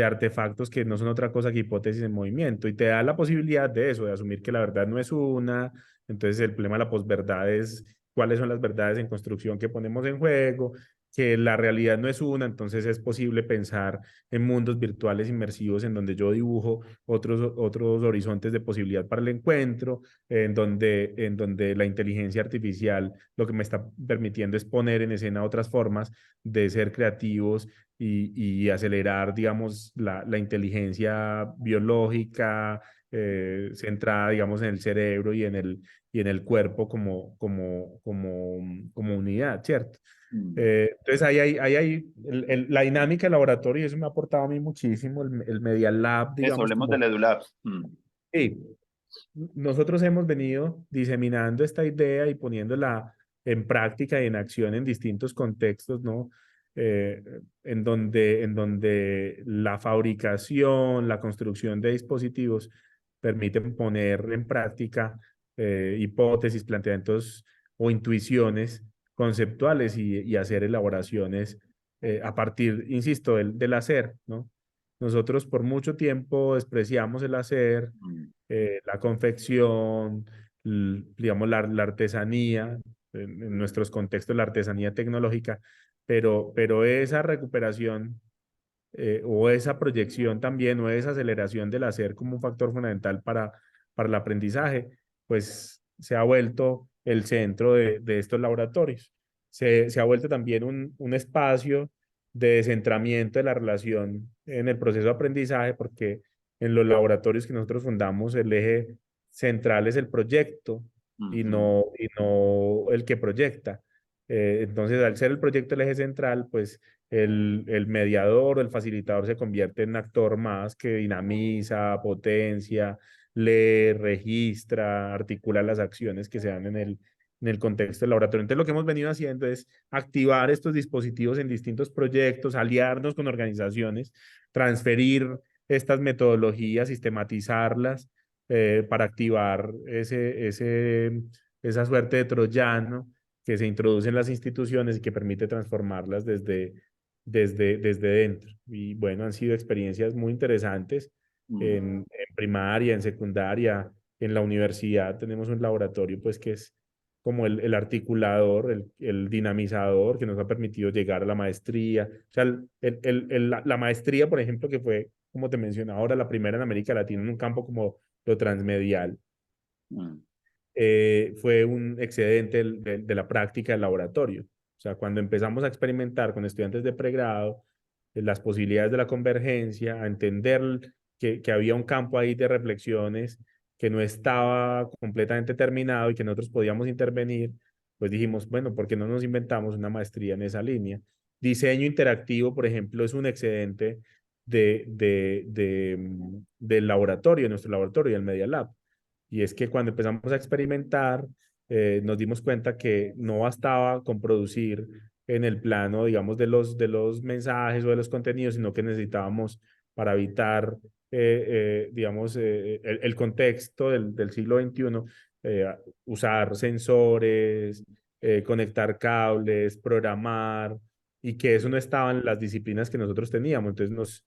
artefactos que no son otra cosa que hipótesis en movimiento y te da la posibilidad de eso, de asumir que la verdad no es una. Entonces el problema de la posverdad es cuáles son las verdades en construcción que ponemos en juego, que la realidad no es una, entonces es posible pensar en mundos virtuales inmersivos en donde yo dibujo otros horizontes de posibilidad para el encuentro, en donde la inteligencia artificial lo que me está permitiendo es poner en escena otras formas de ser creativos y acelerar, digamos, la inteligencia biológica centrada, digamos, en el cerebro y en el cuerpo como unidad, ¿cierto? mm. Entonces ahí hay la dinámica del laboratorio y eso me ha aportado a mí muchísimo, el Media Lab, Eso, digamos, hablemos como... del EduLabs. Sí, nosotros hemos venido diseminando esta idea y poniéndola en práctica y en acción en distintos contextos, ¿no? Eh, en donde la fabricación, la construcción de dispositivos permiten poner en práctica hipótesis, planteamientos o intuiciones conceptuales y hacer elaboraciones a partir, insisto, del hacer, ¿no? Nosotros por mucho tiempo despreciamos el hacer, Mm, la confección, digamos, la artesanía, en nuestros contextos, la artesanía tecnológica, pero esa recuperación o esa proyección también, o esa aceleración del hacer como un factor fundamental para el aprendizaje, pues se ha vuelto el centro de estos laboratorios. Se ha vuelto también un espacio de descentramiento de la relación en el proceso de aprendizaje, porque en los laboratorios que nosotros fundamos, el eje central es el proyecto ujú, y no el que proyecta. Entonces, al ser el proyecto el eje central, pues el mediador o el facilitador se convierte en un actor más que dinamiza, potencia, lee, registra, articula las acciones que se dan en el contexto del laboratorio. Entonces, lo que hemos venido haciendo es activar estos dispositivos en distintos proyectos, aliarnos con organizaciones, transferir estas metodologías, sistematizarlas para activar esa suerte de troyano que se introduce en las instituciones y que permite transformarlas desde dentro. Y bueno, han sido experiencias muy interesantes mm. en primaria, en secundaria, en la universidad. Tenemos un laboratorio pues que es como el articulador, el dinamizador que nos ha permitido llegar a la maestría. O sea, la maestría, por ejemplo, que fue, como te mencionaba ahora, la primera en América Latina en un campo como lo transmedial, Mm, fue un excedente de la práctica del laboratorio. O sea, cuando empezamos a experimentar con estudiantes de pregrado, las posibilidades de la convergencia, a entender que había un campo ahí de reflexiones que no estaba completamente terminado y que nosotros podíamos intervenir, pues dijimos, bueno, ¿por qué no nos inventamos una maestría en esa línea? Diseño interactivo, por ejemplo, es un excedente del laboratorio, de nuestro laboratorio, del Media Lab. Y es que cuando empezamos a experimentar, nos dimos cuenta que no bastaba con producir en el plano, digamos, de los mensajes o de los contenidos, sino que necesitábamos para evitar, digamos, el contexto del siglo XXI, usar sensores, conectar cables, programar, y que eso no estaba en las disciplinas que nosotros teníamos. Entonces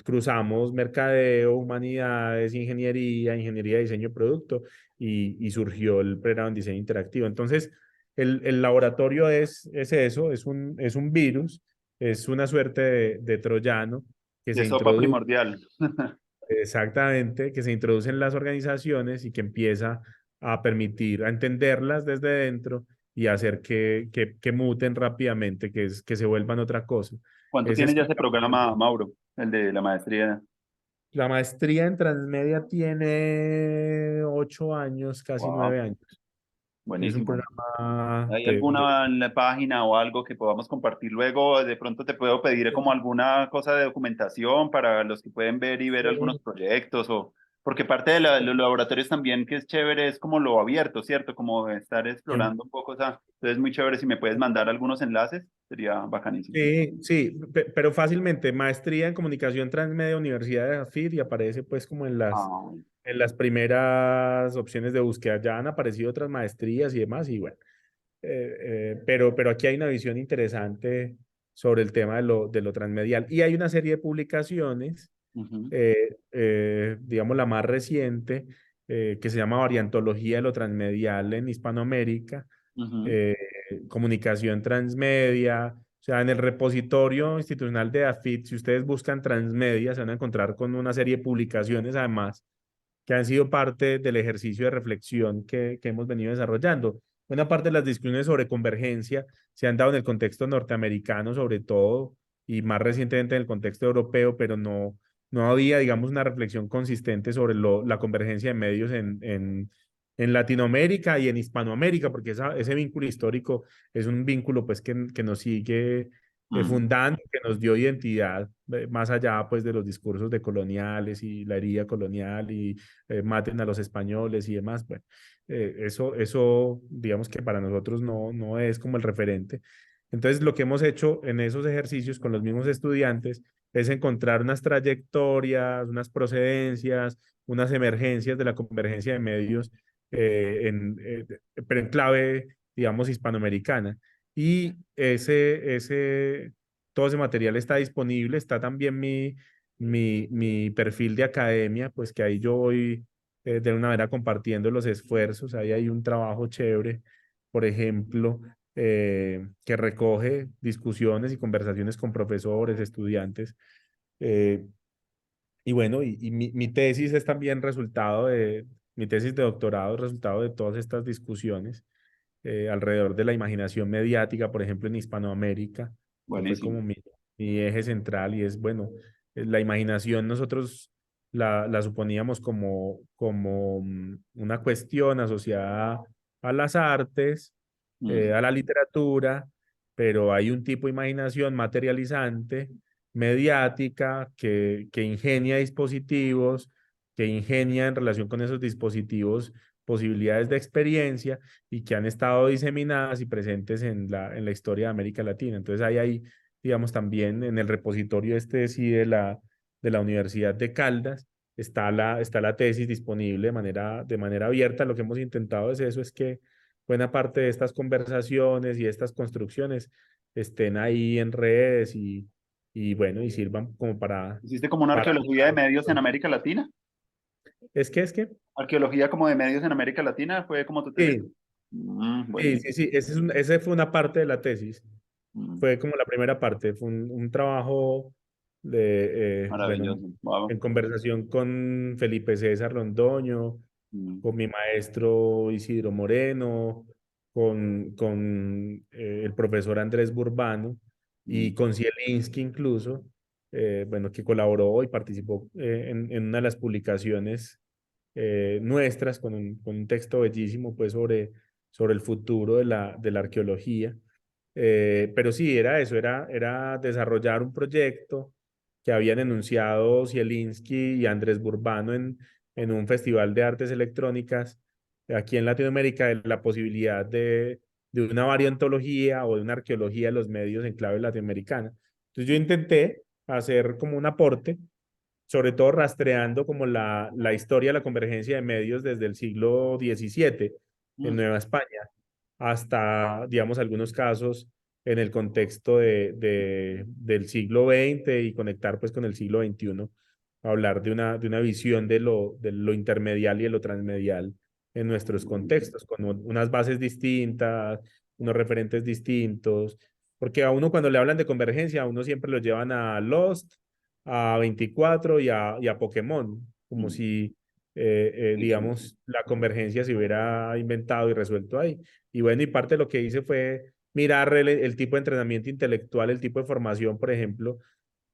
cruzamos mercadeo, humanidades, ingeniería de diseño de producto y surgió el pregrado en diseño interactivo. Entonces, el laboratorio es eso, es un virus, es una suerte de troyano que de se sopa introduce primordial. exactamente, que se introduce en las organizaciones y que empieza a permitir, a entenderlas desde dentro y hacer que muten rápidamente, que se vuelvan otra cosa. ¿Cuánto Ese tiene es ya como ese programa, Mauro? El de la maestría. la maestría en Transmedia tiene 8 años, casi Wow, 9 años. Es un buenísimo. programa ¿Hay alguna en la página o algo que podamos compartir luego? De pronto te puedo pedir como alguna cosa de documentación para los que pueden ver y ver algunos proyectos o porque parte de los laboratorios también que es chévere es como lo abierto, ¿cierto? Como estar sí, explorando un poco esa. Entonces muy chévere si me puedes mandar algunos enlaces, sería bacanísimo. sí, sí, pero fácilmente, maestría en comunicación transmedia, Universidad de Jafit, y aparece pues como Ah, en las primeras opciones de búsqueda. Ya han aparecido otras maestrías y demás, y bueno, pero aquí hay una visión interesante sobre el tema de lo transmedial. Y hay una serie de publicaciones, ujú, digamos la más reciente, que se llama Variantología de lo Transmedial en Hispanoamérica, ujú, eh, comunicación transmedia. O sea, en el repositorio institucional de AFIT, si ustedes buscan transmedia, se van a encontrar con una serie de publicaciones, además, que han sido parte del ejercicio de reflexión que hemos venido desarrollando. Buena parte de las discusiones sobre convergencia se han dado en el contexto norteamericano, sobre todo, y más recientemente en el contexto europeo, pero no había, digamos, una reflexión consistente sobre la convergencia de medios en Latinoamérica y en Hispanoamérica, porque ese vínculo histórico es un vínculo pues que nos sigue mm, fundando, que nos dio identidad, más allá pues de los discursos de coloniales y la herida colonial y maten a los españoles y demás. Bueno, eso digamos que para nosotros no es como el referente. Entonces, lo que hemos hecho en esos ejercicios con los mismos estudiantes es encontrar unas trayectorias, unas procedencias, unas emergencias de la convergencia de medios, pero en clave, digamos, hispanoamericana. Y todo ese material está disponible, está también mi perfil de academia, pues que ahí yo voy de alguna manera compartiendo los esfuerzos, ahí hay un trabajo chévere, por ejemplo, que recoge discusiones y conversaciones con profesores, estudiantes, eh, y bueno, y mi tesis es también mi tesis de doctorado, es resultado de todas estas discusiones alrededor de la imaginación mediática, por ejemplo, en Hispanoamérica, que fue buenísimo. como mi eje central y es, bueno, la imaginación nosotros la suponíamos como una cuestión asociada a las artes, Mm, a la literatura, pero hay un tipo de imaginación materializante, mediática, que ingenia dispositivos, que ingenia en relación con esos dispositivos posibilidades de experiencia y que han estado diseminadas y presentes en la historia de América Latina. Entonces hay, digamos, también en el repositorio sí de la Universidad de Caldas, está la tesis disponible de manera abierta. Lo que hemos intentado es eso, es que buena parte de estas conversaciones y estas construcciones estén ahí en redes y bueno, y sirvan como ¿Hiciste como una para arqueología de medios en América Latina? es que, Arqueología como de medios en América Latina fue como tu tesis. sí, Buenísimo. sí, ese fue una parte de la tesis. Mm, Fue como la primera parte, fue un trabajo bueno, maravilloso. Wow. en conversación con Felipe César Londoño, Mm, con mi maestro Isidro Moreno, con el profesor Andrés Burbano mm, y con Zielinski incluso, bueno, que colaboró y participó en una de las publicaciones nuestras con un texto bellísimo pues sobre el futuro de la arqueología. Pero sí, era eso, era desarrollar un proyecto que habían enunciado Zielinski y Andrés Burbano en un festival de artes electrónicas aquí en Latinoamérica, de la posibilidad de una variantología o de una arqueología de los medios en clave latinoamericana. Entonces yo intenté hacer como un aporte, sobre todo rastreando como la historia de la convergencia de medios desde el siglo XVII en mm, Nueva España hasta, digamos, algunos casos en el contexto del siglo XX y conectar pues con el siglo XXI, hablar de una visión de lo intermedial y de lo transmedial en nuestros contextos, con unas bases distintas, unos referentes distintos, porque a uno cuando le hablan de convergencia, a uno siempre lo llevan a Lost, a 24 y a Pokémon, como mm. si Sí. digamos, la convergencia se hubiera inventado y resuelto ahí. Y bueno, y parte de lo que hice fue mirar el tipo de entrenamiento intelectual, el tipo de formación, por ejemplo,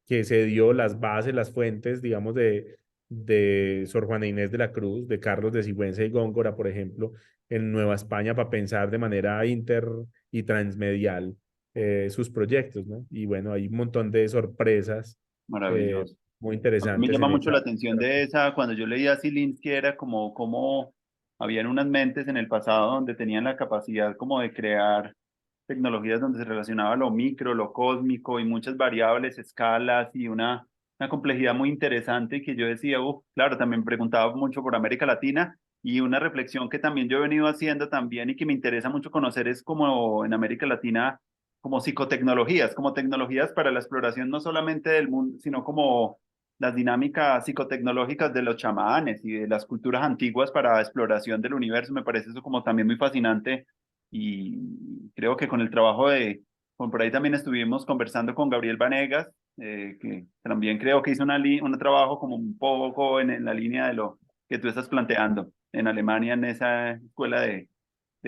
que se dio, las bases, las fuentes, digamos, de Sor Juana Inés de la Cruz, de Carlos de Sigüenza y Góngora, por ejemplo, en Nueva España para pensar de manera inter y transmedial sus proyectos, ¿no? Y bueno, hay un montón de sorpresas eh, Maravilloso. muy A mí me interesantes llama en mucho esa. la atención de esa, cuando yo leía a Zielinski era como habían unas mentes en el pasado donde tenían la capacidad como de crear tecnologías donde se relacionaba lo micro, lo cósmico y muchas variables, escalas y una complejidad muy interesante y que yo decía, claro, también preguntaba mucho por América Latina y una reflexión que también yo he venido haciendo también y que me interesa mucho conocer es como en América Latina, como psicotecnologías, como tecnologías para la exploración no solamente del mundo, sino como las dinámicas psicotecnológicas de los chamanes y de las culturas antiguas para exploración del universo. Me parece eso como también muy fascinante y creo que con el trabajo por ahí también estuvimos conversando con Gabriel Vanegas, que también creo que hizo un trabajo como un poco en la línea de lo que tú estás planteando en Alemania, en esa escuela de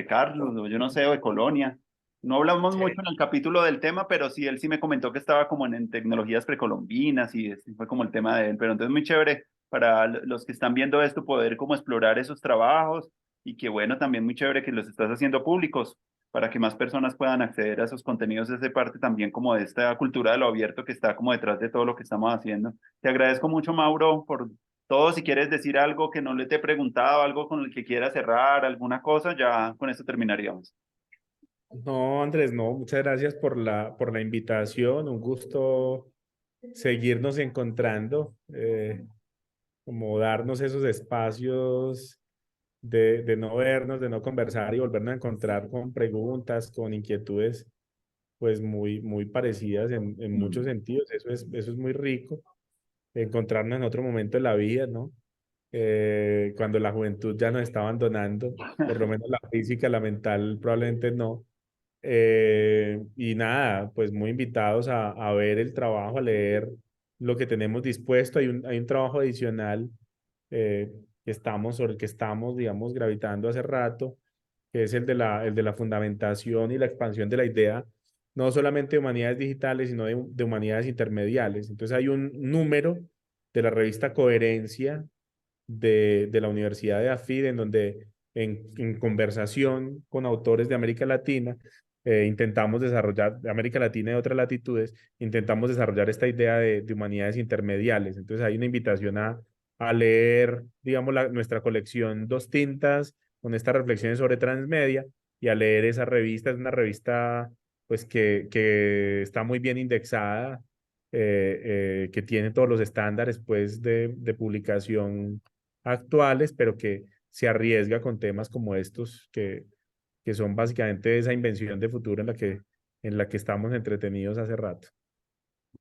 Carlos, o yo no sé, o de Colonia. No hablamos Sí. mucho en el capítulo del tema, pero sí, él sí me comentó que estaba como en tecnologías precolombinas y ese fue como el tema de él. Pero entonces muy chévere para los que están viendo esto poder como explorar esos trabajos y que bueno, también muy chévere que los estás haciendo públicos para que más personas puedan acceder a esos contenidos. Es de parte también como de esta cultura de lo abierto que está como detrás de todo lo que estamos haciendo. Te agradezco mucho, Mauro, por todo. Si quieres decir algo que no le te he preguntado, algo con el que quieras cerrar, alguna cosa, ya con esto terminaríamos. No, Andrés, no, muchas gracias por la invitación. Un gusto seguirnos encontrando, como darnos esos espacios de no vernos, de no conversar y volvernos a encontrar con preguntas, con inquietudes, pues muy parecidas en muchos Mm. sentidos. Eso es muy rico, encontrarnos en otro momento de la vida, ¿no? Cuando la juventud ya nos está abandonando, por lo menos la física, la mental probablemente no. Y nada, pues muy invitados a ver el trabajo, a leer lo que tenemos dispuesto. Hay un trabajo adicional eh, sobre el que estamos, digamos, gravitando hace rato, que es el de la fundamentación y la expansión de la idea, no solamente de humanidades digitales, sino de humanidades intermediales. Entonces hay un número de la revista Coherencia de la Universidad de AFID, en donde en conversación con autores de América Latina, intentamos desarrollar, de América Latina y otras latitudes, intentamos desarrollar esta idea de humanidades intermediales. Entonces hay una invitación a leer, digamos, nuestra colección Dos Tintas, con estas reflexiones sobre transmedia, y a leer esa revista. Es una revista pues que está muy bien indexada, que tiene todos los estándares pues de publicación actuales, pero que se arriesga con temas como estos, que son básicamente esa invención de futuro en la que estamos entretenidos hace rato.